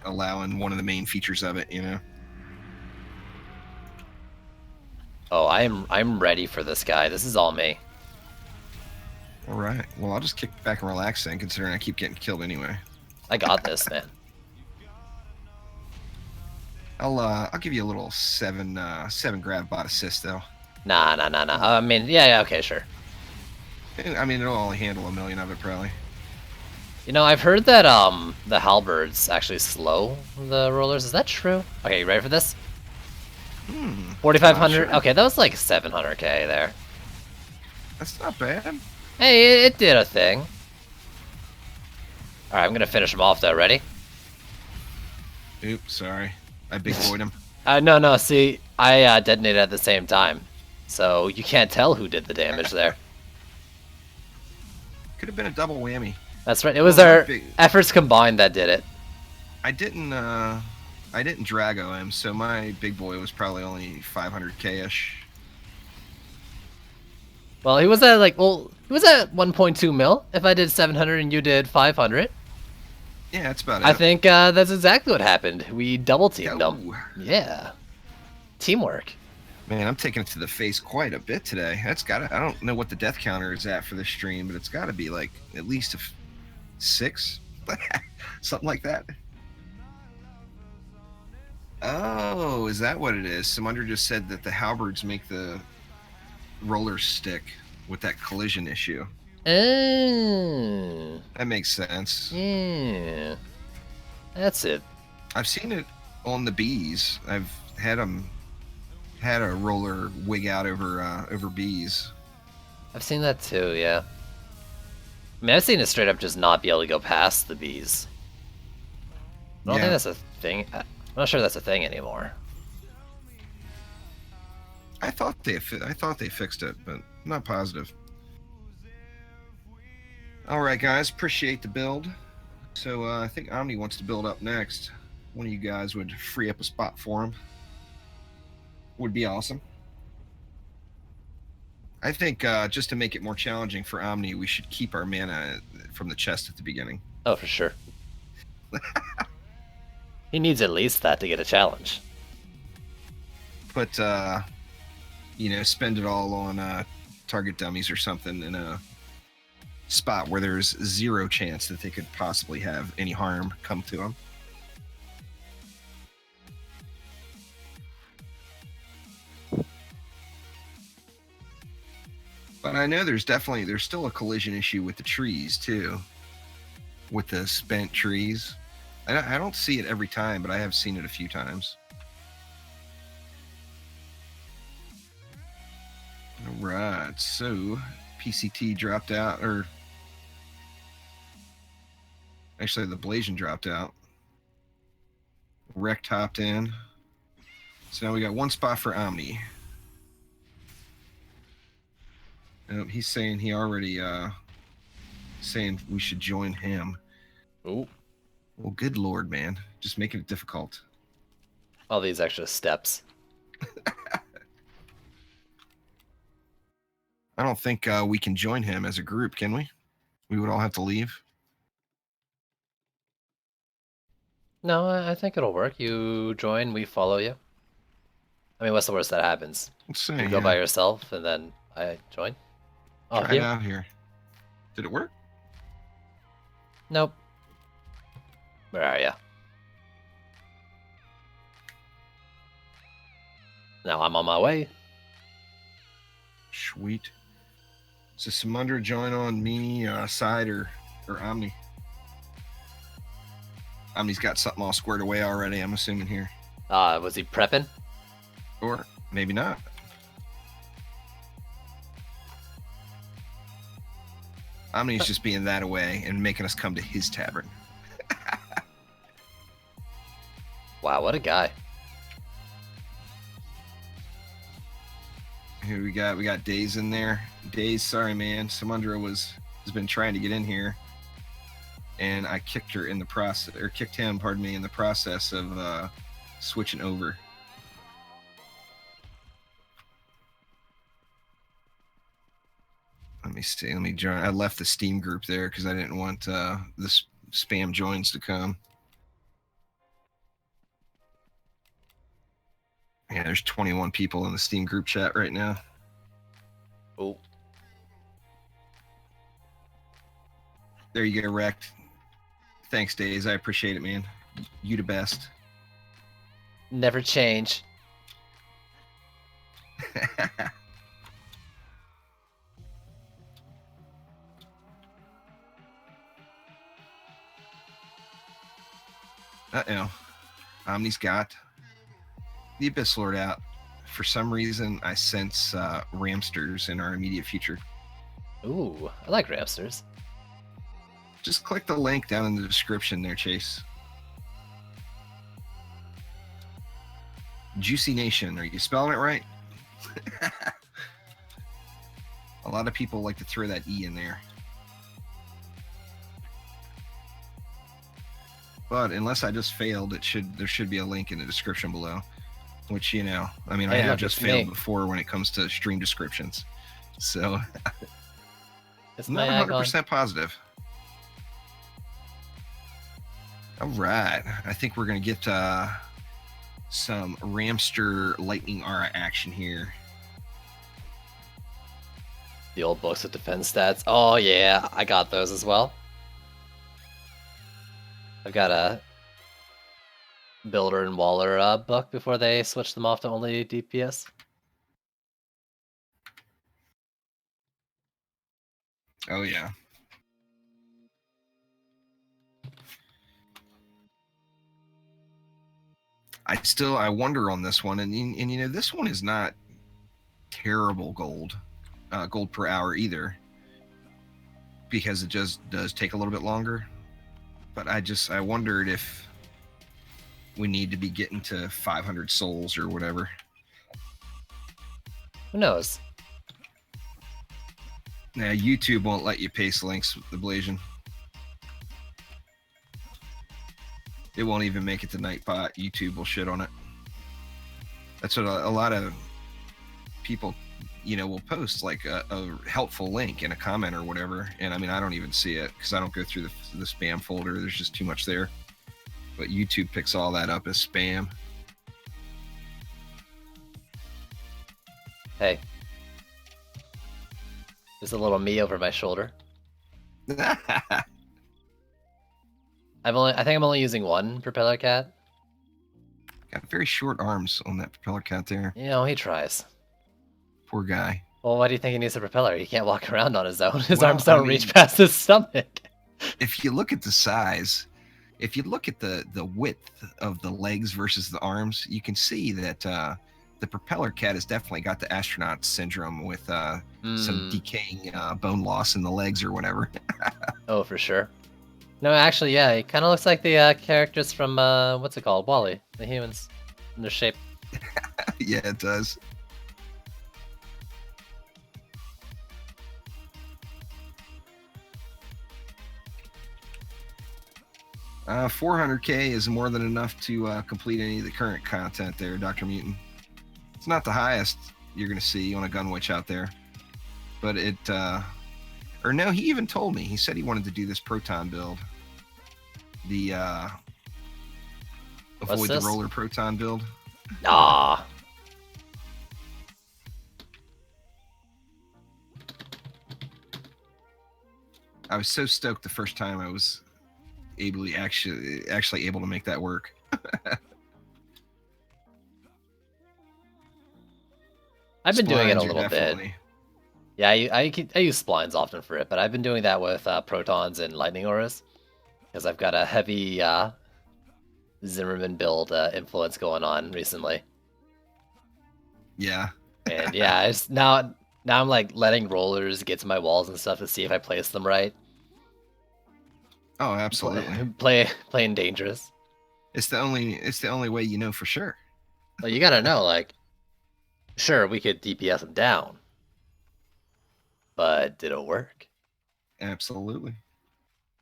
allowing one of the main features of it, you know? Oh, I'm ready for this guy. This is all me. All right. Well, I'll just kick back and relax then, considering I keep getting killed anyway. I got this, man. I'll give you a little seven grab bot assist though. Nah. I mean, yeah, okay, sure. I mean, it'll only handle 1 million of it probably. You know, I've heard that the halberds actually slow the rollers. Is that true? Okay, you ready for this? 4,500. Sure. Okay, that was like 700k there. That's not bad. Hey, it did a thing. All right, I'm gonna finish him off though. Ready? Oops, sorry. I big boyed him. No. See, I detonated at the same time, so you can't tell who did the damage there. Could have been a double whammy. That's right. It was our efforts combined that did it. I didn't Drago him, so my big boy was probably only 500k-ish. Well, he was at he was at 1.2 mil. If I did 700 and you did 500. Yeah, that's about it. I think that's exactly what happened. We double teamed them. Yo. Yeah. Teamwork. Man, I'm taking it to the face quite a bit today. That's gotta. I don't know what the death counter is at for this stream, but it's got to be like at least 6, something like that. Oh, is that what it is? Samundra just said that the halberds make the rollers stick with that collision issue. Oh. That makes sense. Yeah. That's it. I've seen it on the bees. I've had a roller wig out over bees. I've seen that too, yeah. I mean, I've seen it straight up just not be able to go past the bees. I don't think that's a thing. I'm not sure that's a thing anymore. I thought they fixed it, but I'm not positive. All right, guys, appreciate the build. So I think Omni wants to build up next. One of you guys would free up a spot for him. Would be awesome. I think just to make it more challenging for Omni, we should keep our mana from the chest at the beginning. Oh, for sure. He needs at least that to get a challenge. But you know, spend it all on target dummies or something in a spot where there's 0 chance that they could possibly have any harm come to them. But I know there's still a collision issue with the trees too, with the spent trees. I don't see it every time, but I have seen it a few times. All right, so PCT dropped out, or actually the Blasian dropped out. Rect hopped in. So now we got 1 spot for Omni. He's saying he already saying we should join him. Ooh. Well, good lord, man. Just making it difficult. All these extra steps. I don't think we can join him as a group, can we? We would all have to leave. No, I think it'll work. You join, we follow you. I mean, what's the worst that happens? Let's see. You go by yourself, and then I join. Off Try it you? out here. Did it work? Nope. Where are you? Now I'm on my way. Sweet. So Samundra join on me side or Omni? Omni's got something all squared away already, I'm assuming here. Was he prepping? Or maybe not. Omni's just being that away and making us come to his tavern. Wow, what a guy. Here we got Days in there. Days, sorry man. Samundra has been trying to get in here. And I kicked her in the process, or kicked him, pardon me, in the process of switching over. Let me see. Let me join. I left the Steam group there because I didn't want this spam joins to come. Yeah, there's 21 people in the Steam group chat right now. Oh. There you go, Wrecked. Thanks, Days. I appreciate it, man. You the best. Never change. Uh-oh. Omni's got the Abyss Lord out. For some reason, I sense Ramsters in our immediate future. Ooh, I like Ramsters. Just click the link down in the description there, Chase. Juicy Nation. Are you spelling it right? A lot of people like to throw that E in there. But unless I just failed, there should be a link in the description below. Which, you know, I mean, Hey, I have look, just it's failed me. before when it comes to stream descriptions. So, It's my not icon. 100% positive. All right. I think we're going to get some Ramster Lightning Aura action here. The old books with defense stats. Oh yeah, I got those as well. I've got a Builder and Waller book before they switched them off to only DPS. Oh, yeah. I wonder on this one, and you know, this one is not terrible gold per hour either, because it just does take a little bit longer. But I wondered if we need to be getting to 500 souls or whatever. Who knows? Now YouTube won't let you paste links with the Blasian. It won't even make it to Nightbot. YouTube will shit on it. That's what a lot of people, you know, will post, like a helpful link in a comment or whatever. And I mean, I don't even see it because I don't go through the spam folder. There's just too much there. But YouTube picks all that up as spam. Hey. There's a little me over my shoulder. I think I'm only using one propeller cat. Got very short arms on that propeller cat there. You know, he tries. Poor guy. Well, why do you think he needs a propeller? He can't walk around on his own. His Well, arms don't I mean, reach past his stomach. If you look at the size, if you look at the width of the legs versus the arms, you can see that the propeller cat has definitely got the astronaut syndrome with some decaying bone loss in the legs or whatever. Oh, for sure. No, actually, yeah, it kind of looks like the characters from, what's it called? Wall-E, the humans, in their shape. Yeah, it does. Uh, 400k is more than enough to complete any of the current content there, Dr. Mutant. It's not the highest you're going to see on a Gunwitch out there, but it, or no, he even told me, he said he wanted to do this Proton build. The What's Avoid the this? roller proton build. Nah. I was so stoked the first time I was actually able to make that work. I've been doing it a Splines are little bit. definitely. Yeah, I use splines often for it, but I've been doing that with protons and lightning auras because I've got a heavy Zimmerman build influence going on recently. Yeah. And yeah, it's now I'm like letting rollers get to my walls and stuff to see if I place them right. Oh, absolutely. Playing dangerous. It's the only way you know for sure. Well, you gotta know, like, sure, we could DPS them down, but did it work? Absolutely.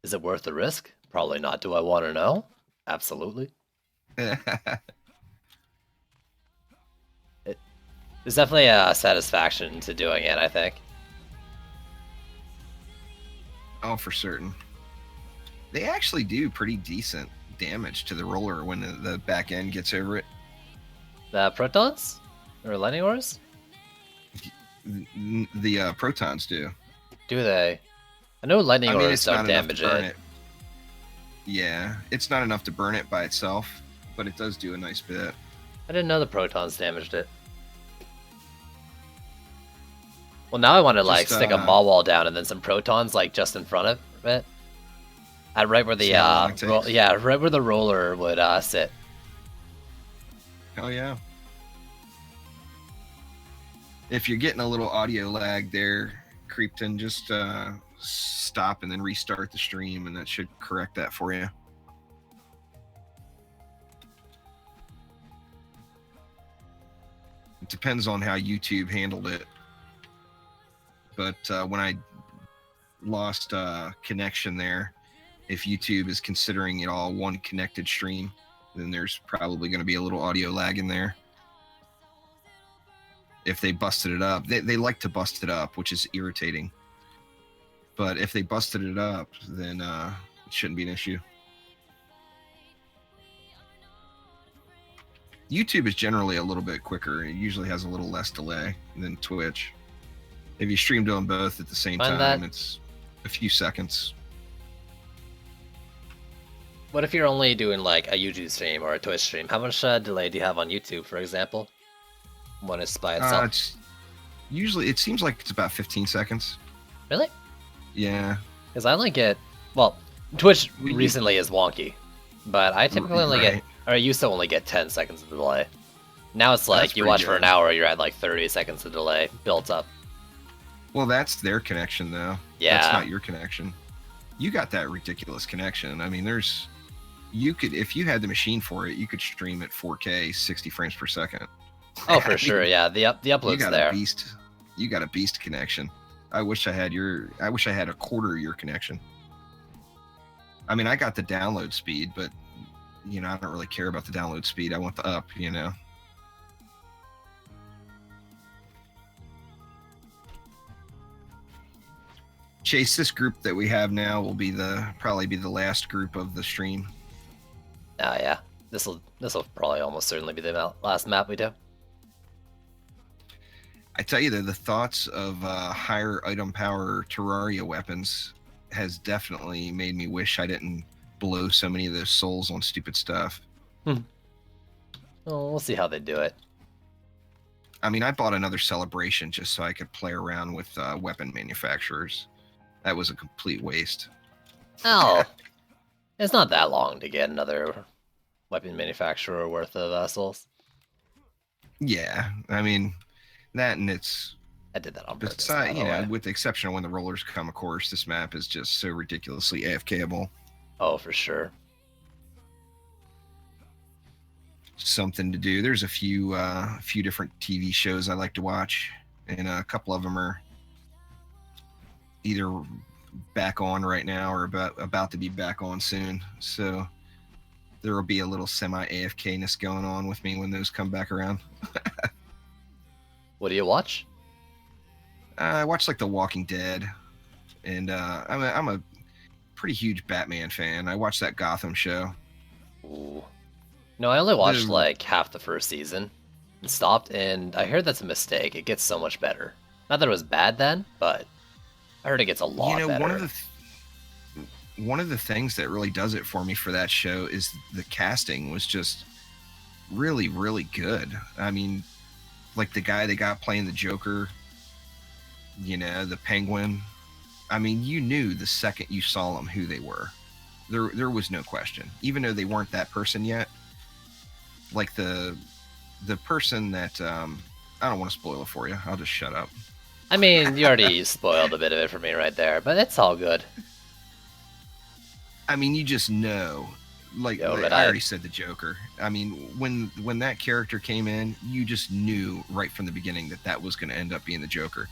Is it worth the risk? Probably not. Do I want to know? Absolutely. There's definitely a satisfaction to doing it, I think. Oh, for certain. They actually do pretty decent damage to the roller when the back end gets over it. The protons? Or lightning auras? The protons do. Do they? I know lightning I mean, auras it's don't not enough to damage burn it. it. Yeah, it's not enough to burn it by itself, but it does do a nice bit. I didn't know the protons damaged it. Well, now I want to like stick a maw wall down and then some protons like just in front of it. At right where the right where the roller would sit. Oh yeah. If you're getting a little audio lag there, Creepton, just stop and then restart the stream, and that should correct that for you. It depends on how YouTube handled it. But when I lost connection there, if YouTube is considering it all one connected stream, then there's probably going to be a little audio lag in there. If they busted it up, they like to bust it up, which is irritating. But if they busted it up, then it shouldn't be an issue. YouTube is generally a little bit quicker. It usually has a little less delay than Twitch. If you stream to them both at the same time, it's a few seconds. What if you're only doing like a YouTube stream or a Twitch stream? How much delay do you have on YouTube, for example? When it's by itself? Usually, it seems like it's about 15 seconds. Really? Yeah. Because I only get, well, Twitch recently is wonky, but I typically only get, or I used to only get 10 seconds of delay. Now it's like you watch for an hour, you're at like 30 seconds of delay built up. Well, that's their connection, though. Yeah. That's not your connection. You got that ridiculous connection. I mean, you could, if you had the machine for it, you could stream at 4K, 60 frames per second. Oh, for sure, yeah. The upload's there. You got a beast connection. I wish I had a quarter of your connection. I mean, I got the download speed, but I don't really care about the download speed. I want the up, Chase, this group that we have now will probably be the last group of the stream. Oh yeah, this will probably almost certainly be the last map we do. I tell you that the thoughts of higher item power Terraria weapons has definitely made me wish I didn't blow so many of those souls on stupid stuff. Well, we'll see how they do it. I mean, I bought another celebration just so I could play around with weapon manufacturers. That was a complete waste. Oh, it's not that long to get another weapon manufacturer worth of souls. Yeah, I mean, that and I did that on purpose. With the exception of when the rollers come, of course, this map is just so ridiculously AFKable. Oh, for sure. Something to do. There's a few different TV shows I like to watch, and a couple of them are either back on right now or about to be back on soon. So there will be a little semi AFK-ness going on with me when those come back around. What do you watch? I watch like The Walking Dead, and I'm a pretty huge Batman fan. I watch that Gotham show. Ooh. No, I only watched The like half the first season and stopped, and I heard that's a mistake. It gets so much better. Not that it was bad then, but I heard it gets a you lot know better. one of the things that really does it for me for that show is the casting was just really really good. I mean, like the guy they got playing the Joker, the Penguin. I mean, you knew the second you saw them who they were. There was no question, even though they weren't that person yet. Like the person that I don't want to spoil it for you. I'll just shut up. I mean, you already spoiled a bit of it for me right there, but it's all good. I mean, you just know. Yo, Like Red I Eye. already said the Joker. I mean, when that character came in, you just knew right from the beginning that that was going to end up being the Joker,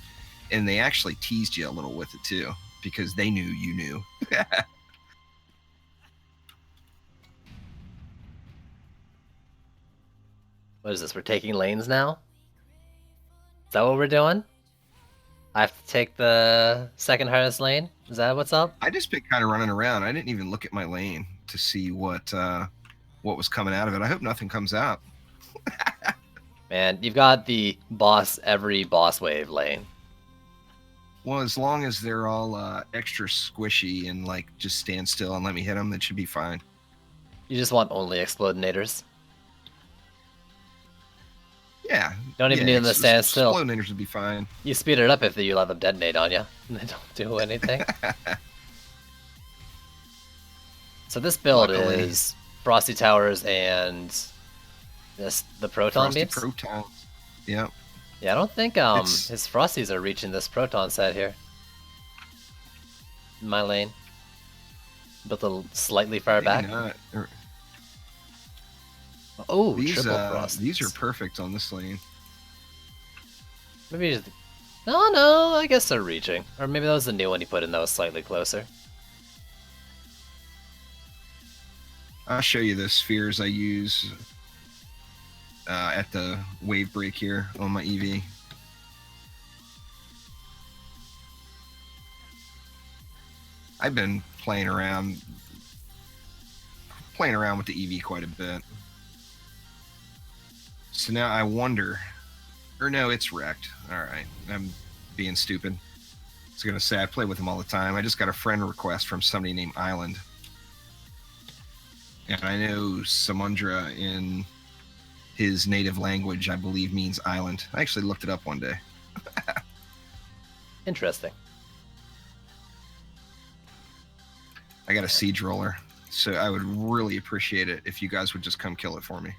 and they actually teased you a little with it too because they knew you knew. What is this? We're taking lanes now? Is that what we're doing? I have to take the second hardest lane? Is that what's up? I just been kind of running around. I didn't even look at my lane to see what was coming out of it. I hope nothing comes out. Man, you've got the every boss wave lane. Well, as long as they're all extra squishy and like just stand still and let me hit them, that should be fine. You just want only explodinators. Yeah. Don't even need them to stand still. Explodinators would be fine. You speed it up if you let them detonate on you. They don't do anything. So this build Luckily. is Frosty Towers and the Proton Frosty beams? Protons. Yep. Yeah, I don't think It's- his Frosties are reaching this Proton set here. In my lane. Built a slightly far back. Maybe not. Oh, These triple Frosties. these are perfect on this lane. Maybe just... No, I guess they're reaching. Or maybe that was the new one you put in that was slightly closer. I'll show you the spheres I use at the wave break here on my EV. I've been playing around with the EV quite a bit. So now I wonder, or no, it's wrecked. All right, I'm being stupid. I was gonna say I play with him all the time. I just got a friend request from somebody named Island, and I know Samundra in his native language, I believe, means island. I actually looked it up one day. Interesting. I got a siege roller, so I would really appreciate it if you guys would just come kill it for me.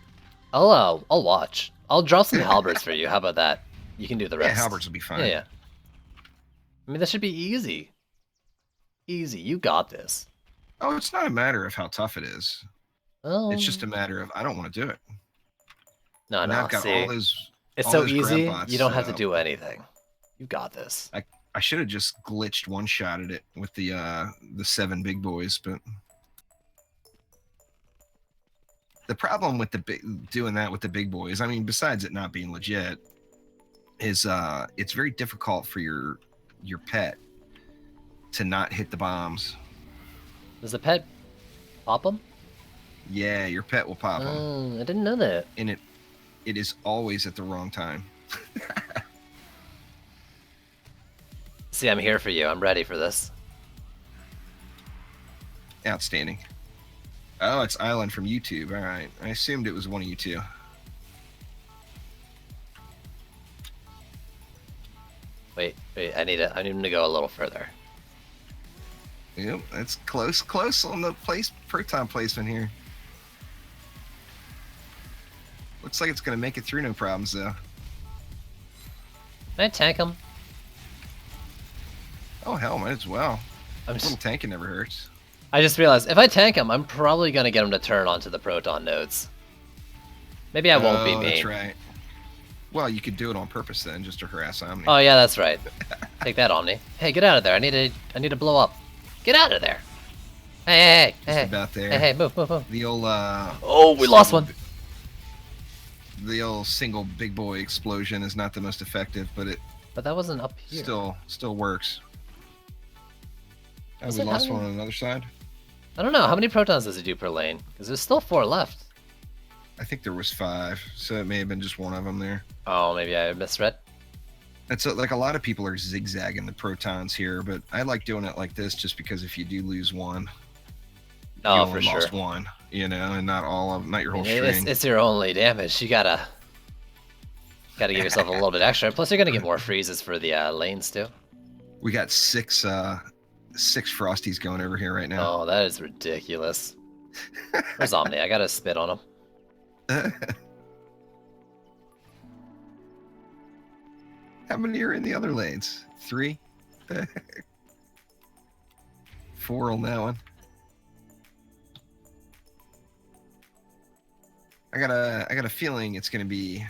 I'll watch. I'll drop some halberds for you. How about that? You can do the Yeah, rest. halberds will be fine. Yeah. I mean, that should be easy. Easy. You got this. Oh, it's not a matter of how tough it is. Oh. It's just a matter of I don't want to do it. No, Now I've got see. all those. It's all so those grab easy. bots You don't set have to up. do anything. You got this. I should have just glitched one shot at it with the 7 big boys, but the problem with doing that with the big boys, I mean, besides it not being legit, is it's very difficult for your pet to not hit the bombs. Does the pet pop them? Yeah, your pet will pop them, Oh, I didn't know that. and it is always at the wrong time. See, I'm here for you. I'm ready for this. Outstanding. Oh, it's Island from YouTube. All right, I assumed it was one of you two. Wait. I need him to go a little further. Yep, that's close on the proton placement here. Looks like it's gonna make it through no problems though. Can I tank him? Oh hell, might as well. I'm A little just, tanking never hurts. I just realized if I tank him, I'm probably gonna get him to turn onto the proton nodes. Maybe I won't be Oh, mean. that's right. Well, you could do it on purpose then, just to harass Omni. Oh yeah, that's right. Take that, Omni. Hey, get out of there. I need to blow up. Get out of there. Hey, Just hey, about there. hey, move. The old Oh, we lost one. The old single big boy explosion is not the most effective, but it But that wasn't up here. still works. Oh, Is we it lost how one many- on another side. I don't know. How many protons does it do per lane? Because there's still 4 left. I think there was 5, so it may have been just one of them there. Oh, maybe I misread. It's like a lot of people are zigzagging the protons here, but I like doing it like this just because if you do lose one, you Oh, only for sure. lost one, you know, and not all of, not your whole It's, string. it's your only damage. You gotta give yourself a little bit extra. Plus, you're gonna get more freezes for the lanes too. We got 6 Frosties going over here right now. Oh, that is ridiculous. Where's Omni? I gotta spit on him. How many are in the other lanes? 3? 4 on that one. I got a feeling it's gonna be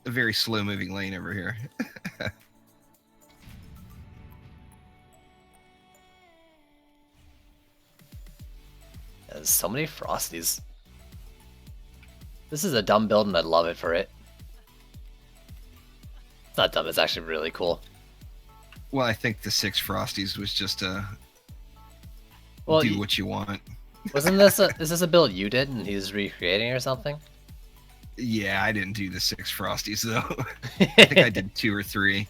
a very slow moving lane over here. There's so many Frosties. This is a dumb build and I love it for it. It's not dumb, it's actually really cool. Well, I think the 6 Frosties was just a Well, do what you want. Wasn't this is this a build you did and he's recreating or something? Yeah, I didn't do the 6 Frosties though. I think I did 2 or 3.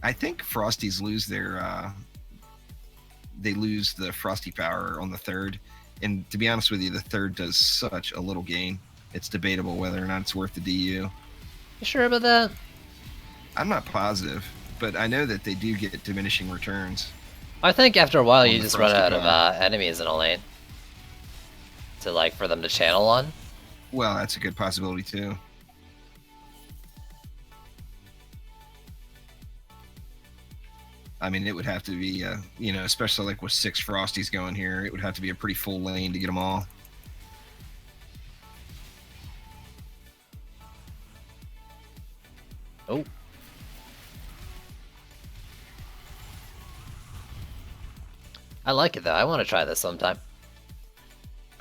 I think Frosties lose their they lose the Frosty power on the 3rd, and to be honest with you, the 3rd does such a little gain. It's debatable whether or not it's worth the DU. You sure about that? I'm not positive, but I know that they do get diminishing returns. I think after a while On you the just run Frosty out of power. enemies in a lane to like for them to channel on. Well, that's a good possibility too. I mean, it would have to be, you know, especially like with 6 Frosties going here, it would have to be a pretty full lane to get them all. Oh. I like it though. I want to try this sometime.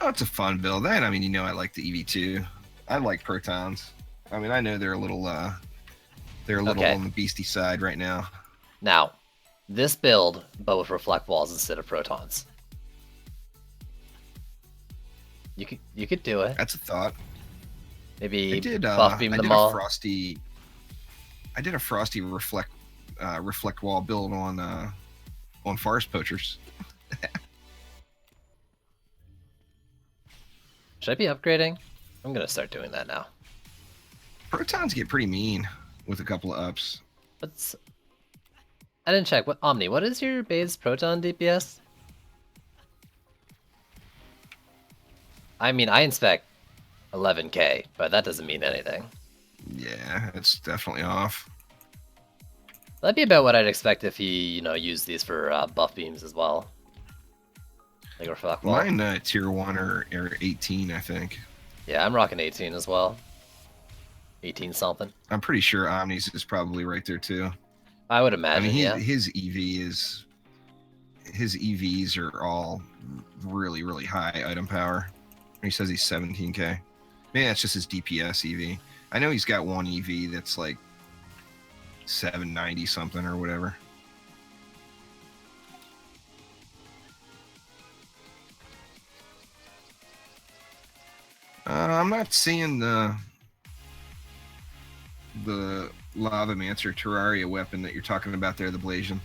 Oh, it's a fun build. And I mean, you know, I like the EV2. I like protons. I mean, I know they're a little Okay. on the beastie side right now. Now, this build, but with reflect walls instead of protons. You could do it. That's a thought. Maybe I did buff beam I them did all. a frosty reflect wall build on forest poachers. Should I be upgrading? I'm gonna start doing that now. Protons get pretty mean with a couple of ups. What's... I didn't check. What Omni? What is your base proton DPS? I mean, I inspect 11k, but that doesn't mean anything. Yeah, it's definitely off. That'd be about what I'd expect if he, you know, used these for buff beams as well. Like reflect wall. Mine tier 1 are 18, I think. Yeah, I'm rocking 18 as well. 18 something. I'm pretty sure Omni's is probably right there too. I would I imagine, mean, yeah. his EVs are all really, really high item power. He says he's 17k. Maybe that's just his DPS EV. I know he's got one EV that's like 790 something or whatever. I'm not seeing the Lavamancer Terraria weapon that you're talking about there, the Blasian.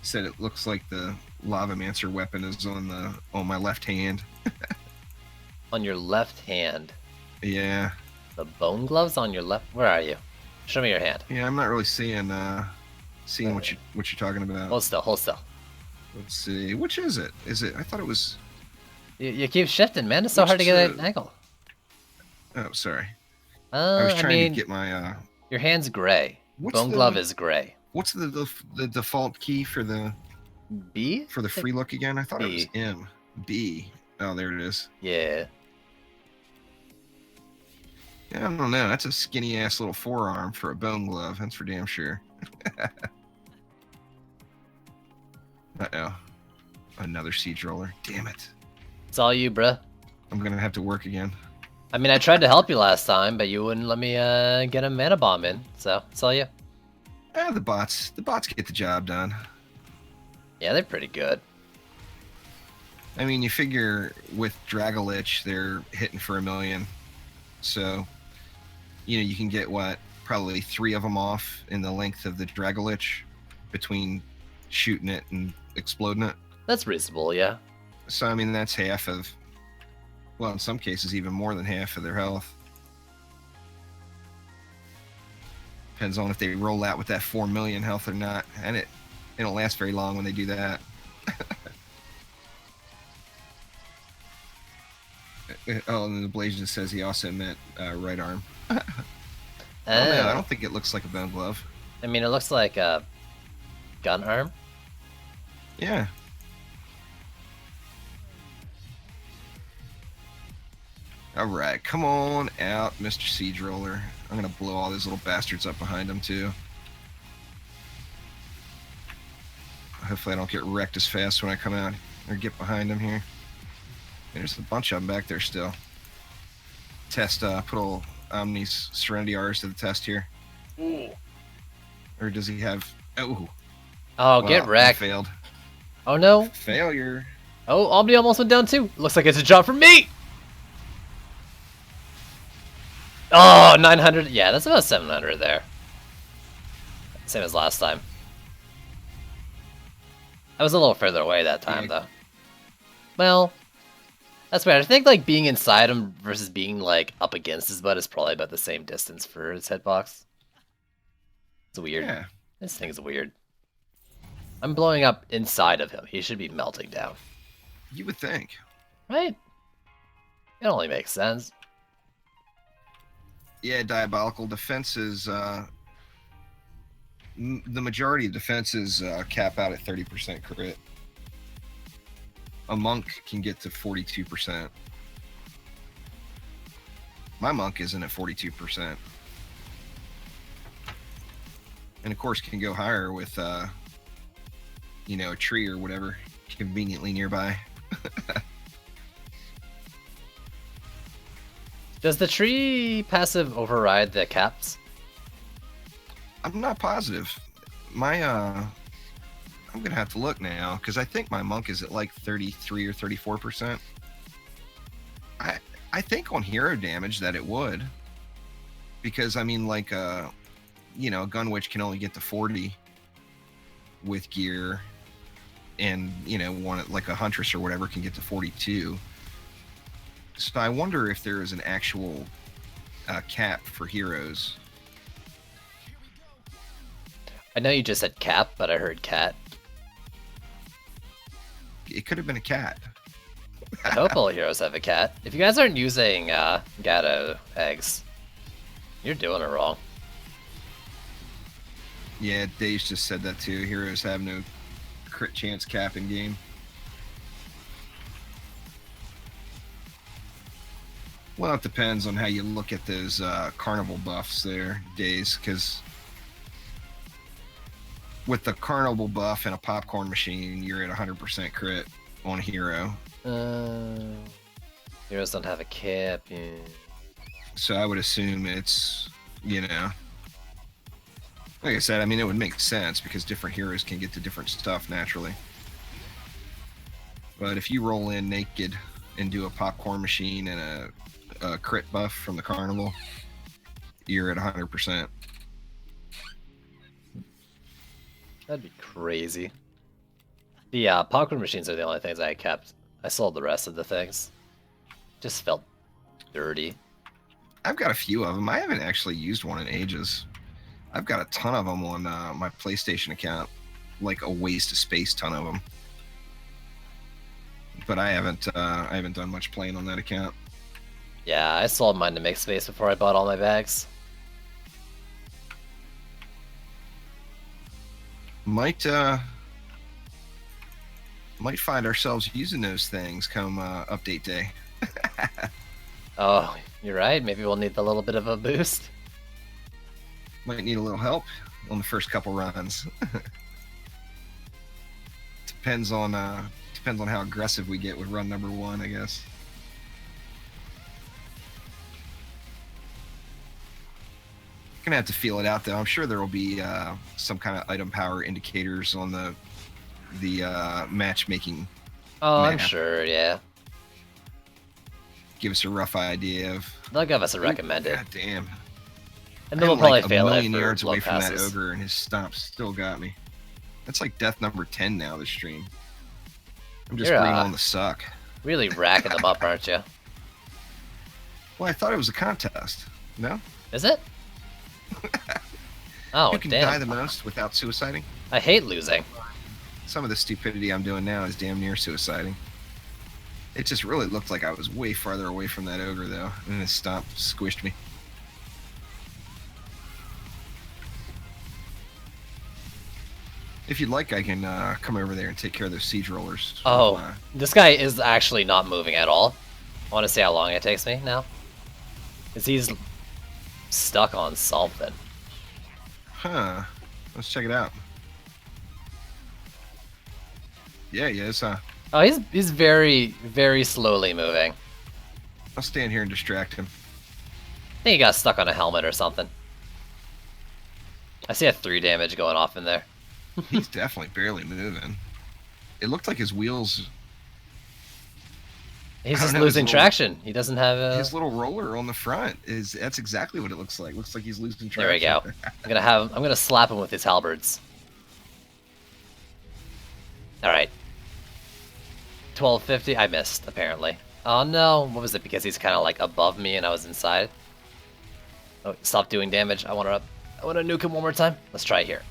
Said it looks like the Lavamancer weapon is on my left hand. On your left hand. Yeah. The bone gloves on your left. Where are you? Show me your hand. Yeah, I'm not really seeing what you're talking about. Hold still, hold still. Let's see. Which is it? Is it? I thought it was. You keep shifting, man. It's so hard to get an angle. Oh, sorry. I was trying to get my. Your hand's gray. Bone glove is gray. What's the default key for the B? for the free look again? I thought it was B. M. B. Oh, there it is. Yeah. Yeah, I don't know. That's a skinny ass little forearm for a bone glove. That's for damn sure. Uh-oh. Another siege roller. Damn it. It's all you, bruh. I'm gonna have to work again. I mean, I tried to help you last time, but you wouldn't let me get a mana bomb in, so it's all you. The bots get the job done. Yeah, they're pretty good. I mean, you figure with Dragolich, they're hitting for 1 million. So, you can get probably 3 of them off in the length of the Dragolich between shooting it and exploding it. That's reasonable, yeah. So, I mean, that's half of, well, in some cases, even more than half of their health. Depends on if they roll out with that 4 million health or not. And it don't last very long when they do that. Oh, and the Blasian says he also meant right arm. Oh, man, I don't think it looks like a bone glove. I mean, it looks like a gun arm. Yeah. All right, come on out, Mr. Siege Roller. I'm gonna blow all these little bastards up behind him too. Hopefully I don't get wrecked as fast when I come out or get behind him here. There's a bunch of them back there still. Test, put all Omni's Serenity R's to the test here. Ooh. Or does he have... Oh. Oh, get wrecked. Failed. Oh, no. Failure. Oh, Omni almost went down too. Looks like it's a job for me. Oh, 900. Yeah, that's about 700 there. Same as last time. I was a little further away that time, though. Well, that's weird. I think, like, being inside him versus being, like, up against his butt is probably about the same distance for his hitbox. It's weird. Yeah. This thing's weird. I'm blowing up inside of him. He should be melting down. You would think. Right? It only makes sense. Yeah, Diabolical defenses, the majority of defenses cap out at 30% crit. A monk can get to 42%. My monk isn't at 42%. And of course can go higher with, a tree or whatever conveniently nearby. Does the tree passive override the caps? I'm not positive. My, I'm gonna have to look now, because I think my monk is at like 33 or 34%. I think on hero damage that it would. Because, I mean, like, a gun witch can only get to 40 with gear. And, one like a huntress or whatever can get to 42. So I wonder if there is an actual cap for heroes. I know you just said cap, but I heard cat. It could have been a cat. I hope all heroes have a cat. If you guys aren't using Gato eggs, you're doing it wrong. Yeah, Dave just said that too. Heroes have no crit chance cap in game. Well, it depends on how you look at those carnival buffs there, Days, because with the carnival buff and a popcorn machine, you're at 100% crit on hero. Heroes don't have a cap. Yeah. So I would assume it's, like I said, I mean, it would make sense because different heroes can get to different stuff naturally. But if you roll in naked and do a popcorn machine and a crit buff from the carnival, you're at 100%. That'd be crazy. The popcorn machines are the only things I kept. I sold the rest of the things. Just felt dirty. I've got a few of them. I haven't actually used one in ages. I've got a ton of them on my PlayStation account, like a waste of space ton of them. But I haven't done much playing on that account. Yeah, I sold mine to make space before I bought all my bags. Might find ourselves using those things come update day. Oh, you're right. Maybe we'll need a little bit of a boost. Might need a little help on the first couple runs. Depends on how aggressive we get with run number 1, I guess. Gonna have to feel it out though. I'm sure there will be some kind of item power indicators on the matchmaking Oh, I'm map. sure, yeah. Give us a rough idea of. They'll give us a Oh, recommended. God damn. And then we'll I'm probably like a fail it million for yards low away from that passes. ogre, and his stomp still got me. That's like death number 10 now, this stream. I'm just You're bringing on the suck. really racking them up, aren't you? Well, I thought it was a contest. No? Is it? Oh, Who can damn. die the most without suiciding? I hate losing. Some of the stupidity I'm doing now is damn near suiciding. It just really looked like I was way farther away from that ogre, though, and his stomp squished me. If you'd like, I can come over there and take care of those siege rollers. Oh, this guy is actually not moving at all. I want to see how long it takes me now. Because he's stuck on something. Huh. Let's check it out. Yeah, he is, huh? Oh, he's very, very slowly moving. I'll stand here and distract him. I think he got stuck on a helmet or something. I see a 3 damage going off in there. He's definitely barely moving. It looked like his wheels... He's just losing traction. He doesn't have a... His little roller on the front that's exactly what it looks like. Looks like he's losing traction. There we go. I'm gonna slap him with his halberds. Alright. 1250. I missed, apparently. Oh no. What was it? Because he's kinda like above me and I was inside. Oh, stop doing damage. I wanna nuke him one more time. Let's try it here.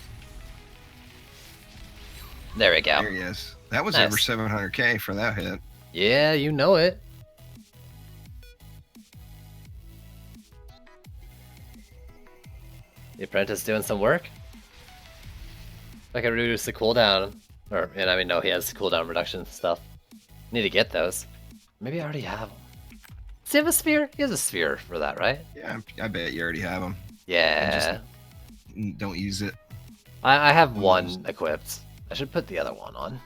There we go. There he is. That was Nice. over 700k for that hit. Yeah, you know it. The apprentice doing some work. I can reduce the cooldown. And I mean, no, he has cooldown reduction stuff. Need to get those. Maybe I already have them. Does he have a sphere? He has a sphere for that, right? Yeah, I bet you already have him. Yeah. Don't use it. I have one equipped. I should put the other one on.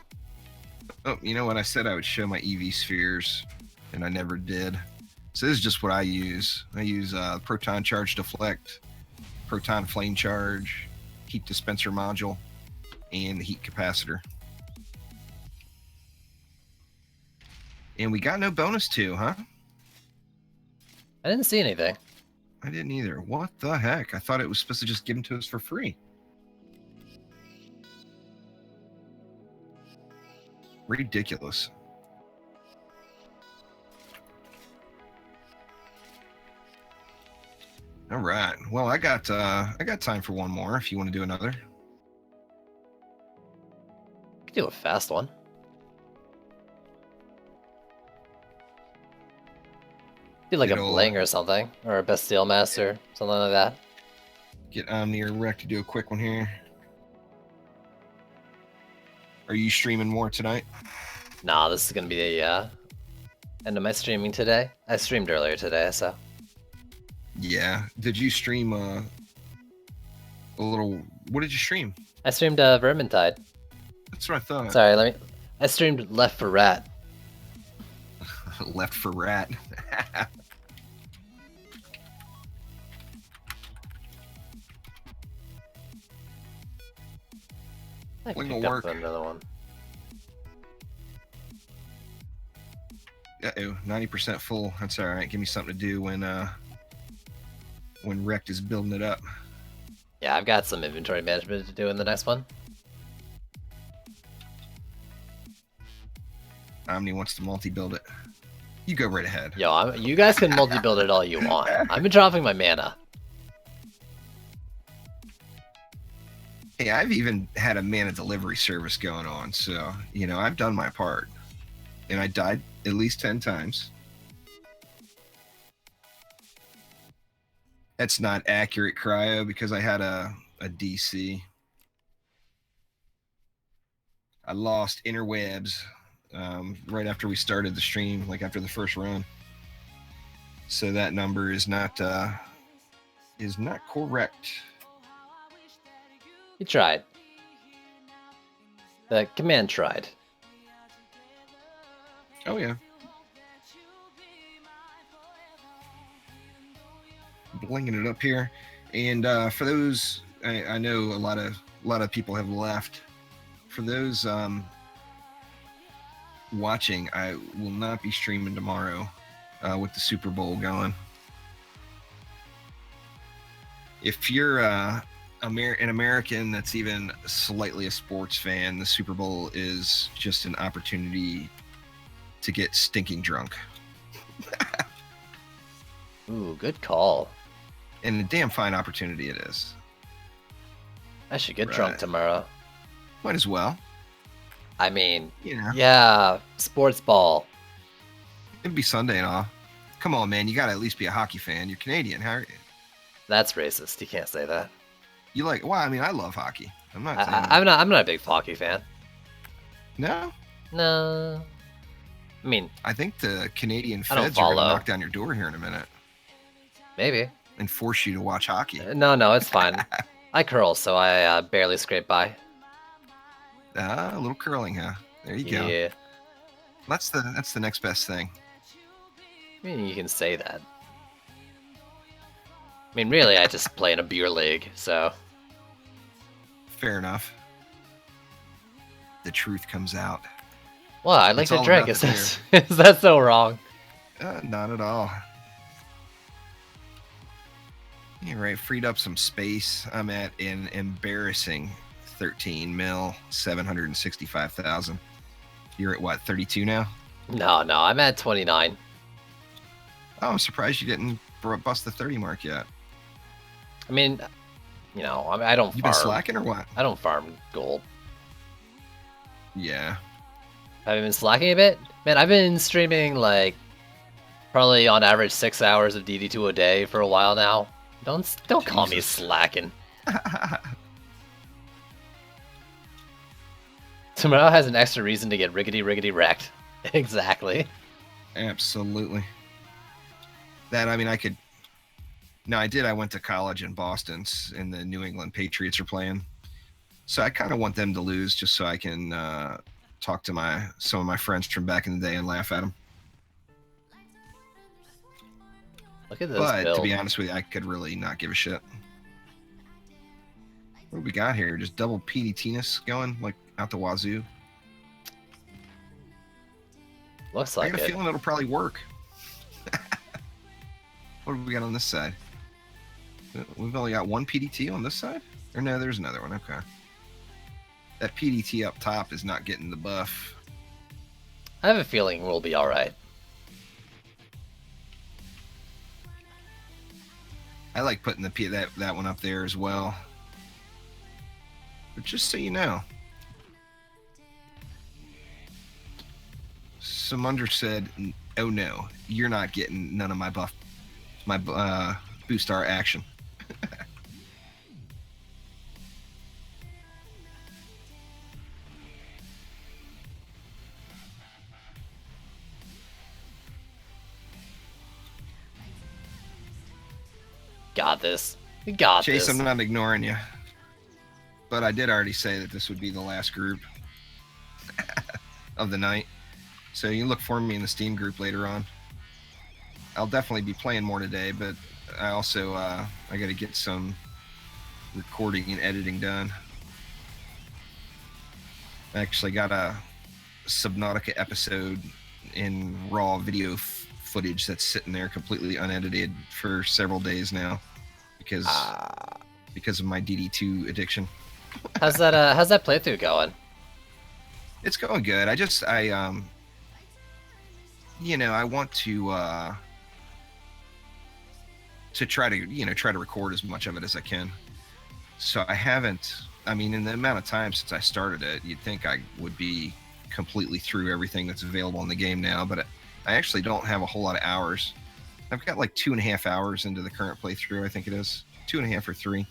Oh, you know what? I said I would show my EV spheres, and I never did. So this is just what I use. I use proton charge deflect, proton flame charge, heat dispenser module, and the heat capacitor. And we got no bonus too, huh? I didn't see anything. I didn't either. What the heck? I thought it was supposed to just give them to us for free. Ridiculous. All right. Well, I got time for one more if you want to do another. Could do a fast one. Do like a bling or something, or a Bastille Master, something like that. Get Omni or Rec to do a quick one here. Are you streaming more tonight? Nah, this is gonna be the end of my streaming today. I streamed earlier today, so. Yeah. Did you stream a little? What did you stream? I streamed Vermintide. That's what I thought. Sorry, I streamed Left for Rat. Left for Rat. I Wing picked will up work. another one. Uh-oh, 90% full. That's all right. Give me something to do when Rect is building it up. Yeah, I've got some inventory management to do in the next one. Omni wants to multi-build it. You go right ahead. Yo, you guys can multi-build it all you want. I've been dropping my mana. Hey, I've even had a mana delivery service going on, so, you know, I've done my part. And I died at least 10 times. That's not accurate, Cryo, because I had a DC. I lost interwebs right after we started the stream, like after the first run. So that number is not correct. You tried. The command tried. Oh yeah. Blinging it up here, and for those, I know a lot of people have left. For those watching. I will not be streaming tomorrow with the Super Bowl going. If you're an American that's even slightly a sports fan, the Super Bowl is just an opportunity to get stinking drunk. Ooh, good call. And a damn fine opportunity it is. I should get drunk tomorrow. Might as well. I mean, You know. yeah, sports ball. It'd be Sunday and all. Come on, man. You gotta at least be a hockey fan. You're Canadian. How are you? That's racist. You can't say that. You like? Well, I mean, I love hockey. I'm not. Saying... I'm not a big hockey fan. No. No. I mean, I think the Canadian feds are gonna knock down your door here in a minute. Maybe. And force you to watch hockey. No, it's fine. I curl, so I barely scrape by. A little curling, huh? There you go. Yeah. That's the next best thing. I mean, you can say that. I mean, really, I just play in a beer league, so. Fair enough. The truth comes out. Well, I like to drink. Is that so wrong? Not at all. You're right. Freed up some space. I'm at an embarrassing 13 mil, 765,000. You're at what, 32 now? No, I'm at 29. Oh, I'm surprised you didn't bust the 30 mark yet. I mean, you know, I don't farm. You been slacking or what? I don't farm gold. Yeah. Have you been slacking a bit? Man, I've been streaming like probably on average 6 hours of DD2 a day for a while now. Don't call me slacking. Tomorrow has an extra reason to get riggedy wrecked. Exactly. Absolutely. That, I mean, I could... No, I did. I went to college in Boston, and the New England Patriots are playing. So I kind of want them to lose just so I can talk to some of my friends from back in the day and laugh at them. Look at this But build. to be honest with you, I could really not give a shit. What do we got here? Just double PDT-ness going, like, out the wazoo? Looks like I got a feeling it'll probably work. What do we got on this side? We've only got one PDT on this side? Or no, there's another one. Okay. That PDT up top is not getting the buff. I have a feeling we'll be alright. I like putting that one up there as well. But just so you know. Sumunder said, oh no, you're not getting none of my buff, my boost star action. Got this. We got Chase, this. I'm not ignoring you. But I did already say that this would be the last group of the night. So you can look for me in the Steam group later on. I'll definitely be playing more today, but I also I got to get some recording and editing done. I actually got a Subnautica episode in raw video footage that's sitting there completely unedited for several days now because of my DD2 addiction. How's that playthrough going? It's going good. I you know, I want to try to record as much of it as I can. So I haven't. I mean, in the amount of time since I started it, you'd think I would be completely through everything that's available in the game now, but I actually don't have a whole lot of hours. I've got like 2.5 hours into the current playthrough. I think it is 2.5 or 3.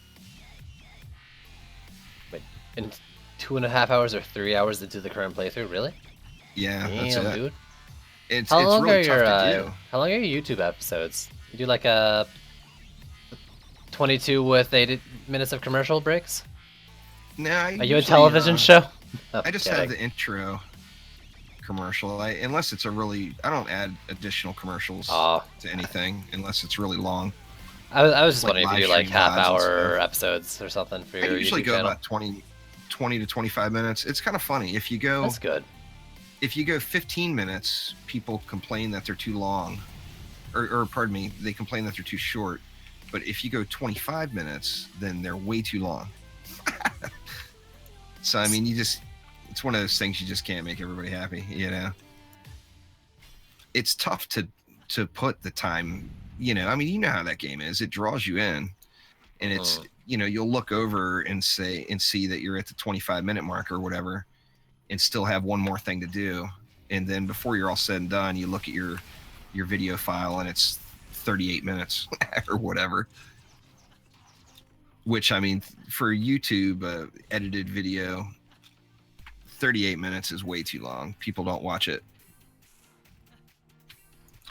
Wait, in 2.5 hours or 3 hours into the current playthrough, really? Yeah, damn, that's it. Dude. It's really tough to do. How long are your YouTube episodes? You do like a 22 with 8 minutes of commercial breaks? No, are you a television show? Oh, I just have the intro commercial. Unless it's I don't add additional commercials to anything unless it's really long. I was just wondering if you do like half-hour episodes or something for your YouTube I usually go channel. about 20 to 25 minutes. It's kind of funny if you go. That's good. if you go 15 minutes, people complain that they're too long, or pardon me, they complain that they're too short. But if you go 25 minutes, then they're way too long. So I mean, it's one of those things you just can't make everybody happy, you know. It's tough to put the time, you know. I mean, you know how that game is. It draws you in, and it's, you know, you'll look over and see that you're at the 25-minute mark or whatever, and still have one more thing to do. And then before you're all said and done, you look at your video file and it's 38 minutes or whatever. Which, I mean, for YouTube edited video, 38 minutes is way too long. People don't watch it.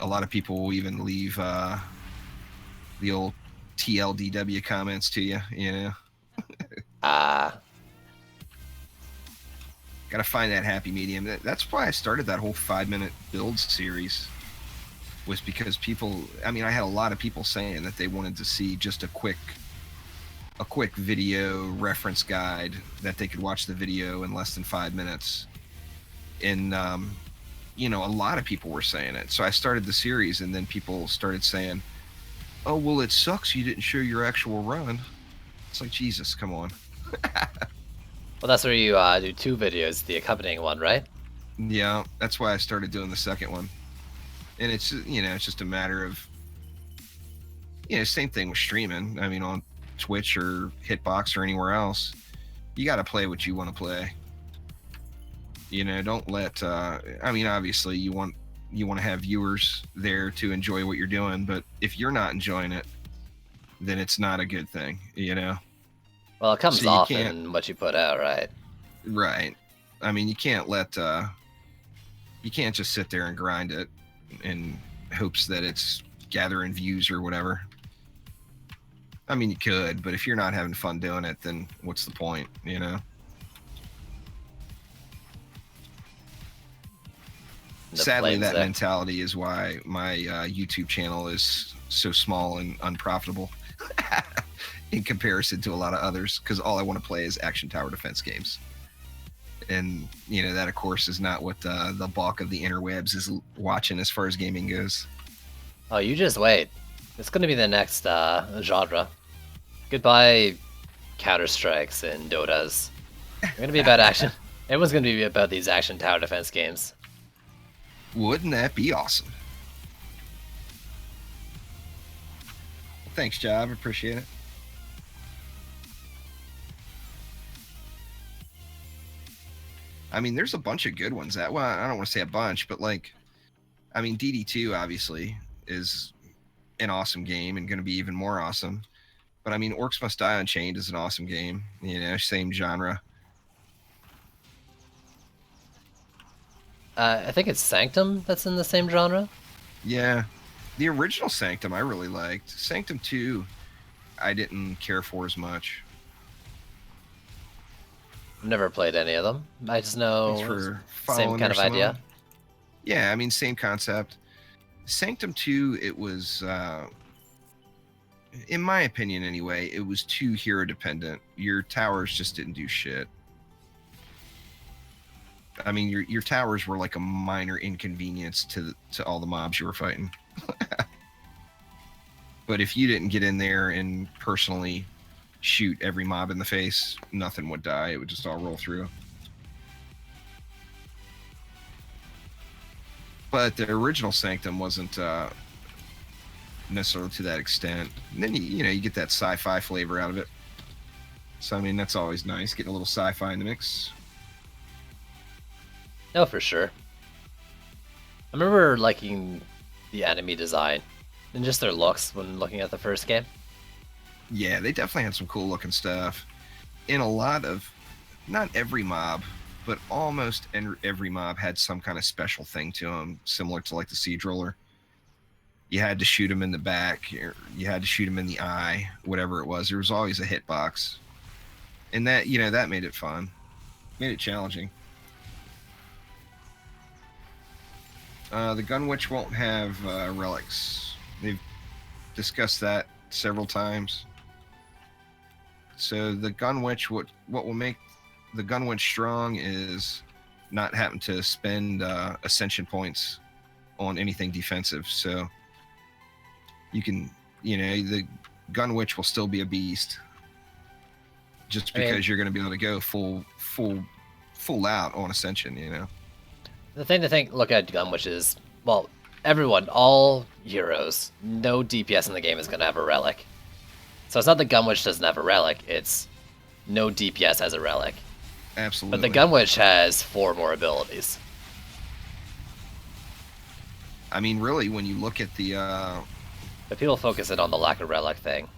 A lot of people will even leave the old TLDW comments to you, you know. Gotta find that happy medium. That's why I started that whole 5-minute build series, was because people, I mean, I had a lot of people saying that they wanted to see just a quick video reference guide, that they could watch the video in less than 5 minutes. And you know, a lot of people were saying it. So I started the series, and then people started saying, oh, well, it sucks you didn't show your actual run. It's like, Jesus, come on. Well, that's where you do 2 videos, the accompanying one, right? Yeah, that's why I started doing the second one. And it's, you know, it's just a matter of, you know, same thing with streaming. I mean, on Twitch or Hitbox or anywhere else, you got to play what you want to play. You know, don't let, I mean, obviously you want to have viewers there to enjoy what you're doing, but if you're not enjoying it, then it's not a good thing, you know? Well, it comes off in what you put out, right? Right. I mean, you can't let, you can't just sit there and grind it in hopes that it's gathering views or whatever. I mean, you could, but if you're not having fun doing it, then what's the point, you know? Sadly, that mentality is why my YouTube channel is so small and unprofitable in comparison to a lot of others, because all I want to play is action tower defense games. And, you know, that, of course, is not what the bulk of the interwebs is watching as far as gaming goes. Oh, you just wait. It's going to be the next genre. Goodbye Counter-Strikes and Dotas. It's going to be about action. Everyone's going to be about these action tower defense games. Wouldn't that be awesome? Thanks, Job. Appreciate it. I mean, there's a bunch of good ones. Well, I don't want to say a bunch, but like, I mean, DD2 obviously is an awesome game and going to be even more awesome. But I mean, Orcs Must Die Unchained is an awesome game. You know, same genre. I think it's Sanctum that's in the same genre. Yeah. The original Sanctum I really liked. Sanctum 2 I didn't care for as much. I've never played any of them. I just know same kind of idea. Yeah, I mean, same concept. Sanctum 2, it was, in my opinion anyway, it was too hero dependent. Your towers just didn't do shit. I mean, your towers were like a minor inconvenience to all the mobs you were fighting. But if you didn't get in there and personally shoot every mob in the face, nothing would die. It would just all roll through. But the original Sanctum wasn't necessarily to that extent. And then you know, you get that sci-fi flavor out of it. So I mean, that's always nice, getting a little sci-fi in the mix. No, for sure. I remember liking the enemy design and just their looks when looking at the first game. Yeah, they definitely had some cool looking stuff. In a lot of, not every mob, but almost every mob had some kind of special thing to them, similar to like the Siege Roller. You had to shoot them in the back, you had to shoot them in the eye, whatever it was. There was always a hitbox. And that, you know, that made it fun. Made it challenging. The Gun Witch won't have relics. They've discussed that several times. So the Gun Witch, what will make the Gun Witch strong is not having to spend ascension points on anything defensive. So you can, the gun witch will still be a beast, just because you're going to be able to go full out on ascension. The thing to look at gun witch is, well, everyone, all heroes, no DPS in the game is going to have a relic. So it's not the gun witch doesn't have a relic, it's no DPS as a relic. Absolutely. But the gun witch has 4 more abilities. I mean, really, when you look at the... But people focus in on the lack of relic thing.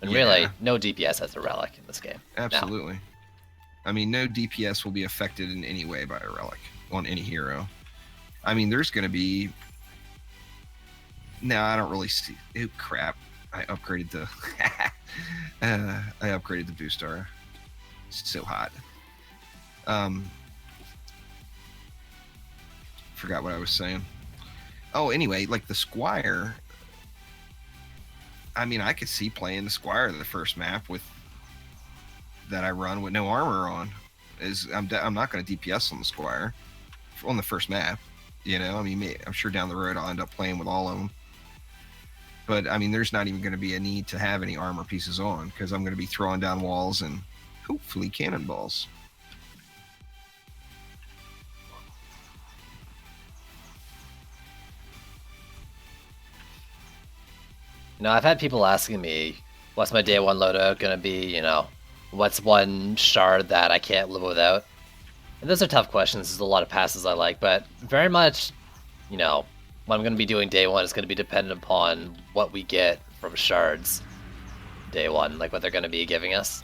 And really, no DPS has a relic in this game. Absolutely. Now. I mean, no DPS will be affected in any way by a relic on any hero. I mean, there's going to be... No, I don't really see... Oh, crap. I upgraded the... I upgraded the Boostar. It's so hot. Forgot what I was saying. Oh, anyway, like the Squire... I mean, I could see playing the Squire the first map with... that I run with no armor on. I'm not going to DPS on the Squire on the first map. I mean, I'm sure down the road I'll end up playing with all of them. But, I mean, there's not even going to be a need to have any armor pieces on, because I'm going to be throwing down walls and hopefully cannonballs. I've had people asking me, what's my day 1 loadout going to be, what's one shard that I can't live without? And those are tough questions. There's a lot of passes I like, but very much, what I'm going to be doing day 1 is going to be dependent upon what we get from shards day 1, like what they're going to be giving us.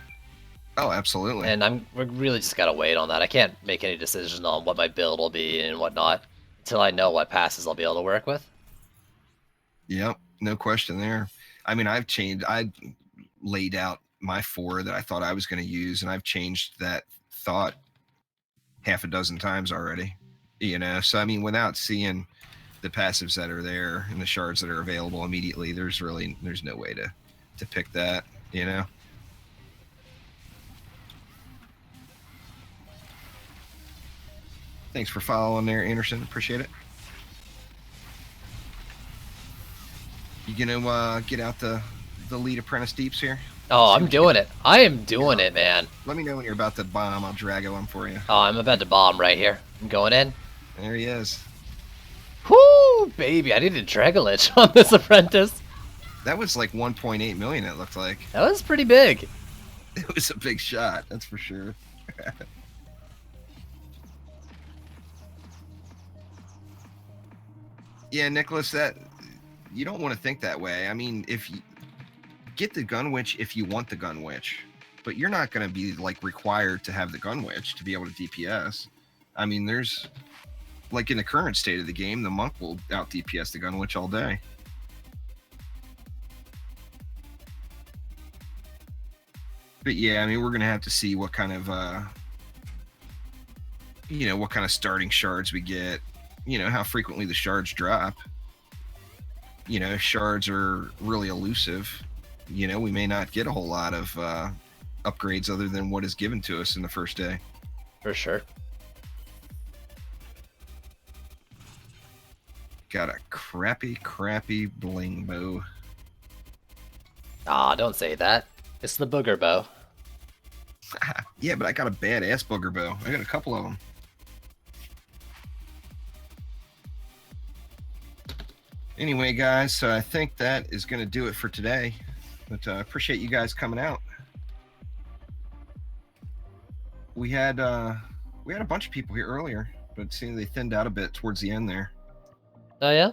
Oh, absolutely. And we're really just got to wait on that. I can't make any decision on what my build will be and whatnot until I know what passes I'll be able to work with. Yep, no question there. I mean, I laid out my 4 that I thought I was going to use, and I've changed that thought half a dozen times already. So I mean, without seeing the passives that are there and the shards that are available immediately, there's no way to pick that. Thanks for following there, Anderson. Appreciate it. You gonna get out the lead apprentice deeps here? Oh, I'm doing it. I am doing it, man. Let me know when you're about to bomb. I'll Drago him for you. Oh, I'm about to bomb right here. I'm going in. There he is. Whoo, baby! I needed Dragolich on this apprentice. That was like 1.8 million. It looked like. That was pretty big. It was a big shot. That's for sure. Yeah, Nicholas, that you don't want to think that way. I mean, if you get the gun witch, if you want the gun witch, but you're not going to be like required to have the gun witch to be able to DPS. I mean, there's like in the current state of the game, the monk will out DPS the gun witch all day. But yeah, I mean, we're going to have to see what kind of what kind of starting shards we get. How frequently the shards drop. Shards are really elusive. We may not get a whole lot of upgrades other than what is given to us in the first day. For sure. Got a crappy bling bow. Ah, don't say that. It's the booger bow. Yeah, but I got a badass booger bow. I got a couple of them. Anyway, guys, so I think that is going to do it for today. But I appreciate you guys coming out. We had a bunch of people here earlier, but it seemed they thinned out a bit towards the end there. Oh yeah,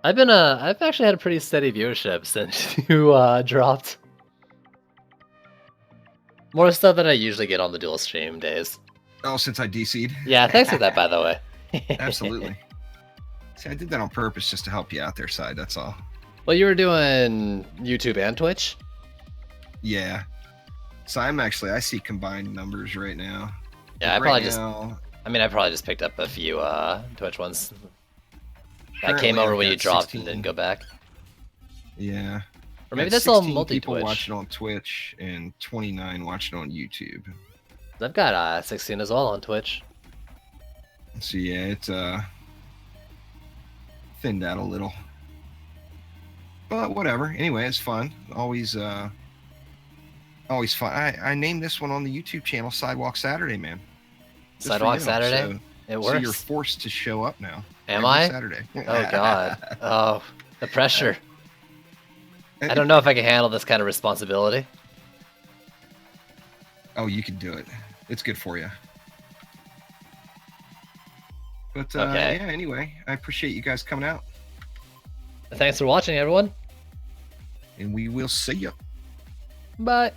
I've actually had a pretty steady viewership since you dropped. More stuff than I usually get on the dual stream days. Oh, since I DC'd? Yeah, thanks for that, by the way. Absolutely. See, I did that on purpose just to help you out there, Side, that's all. Well, you were doing YouTube and Twitch? Yeah. So I see combined numbers right now. Yeah, I probably just picked up a few Twitch ones. That came over when you dropped 16. And didn't go back. Yeah. Or maybe that's all multi-Twitch. People watching on Twitch and 29 watching on YouTube. I've got 16 as well on Twitch. So yeah, it's thinned out a little. But whatever. Anyway, it's fun. Always fun. I named this one on the YouTube channel Sidewalk Saturday, man. Just Sidewalk Saturday? So, It works. So you're forced to show up now. Am every I? Saturday. Oh god. Oh, the pressure. I don't know if I can handle this kind of responsibility. Oh, you can do it. It's good for you. But Okay. yeah, anyway, I appreciate you guys coming out. Thanks for watching, everyone. And we will see you. Bye.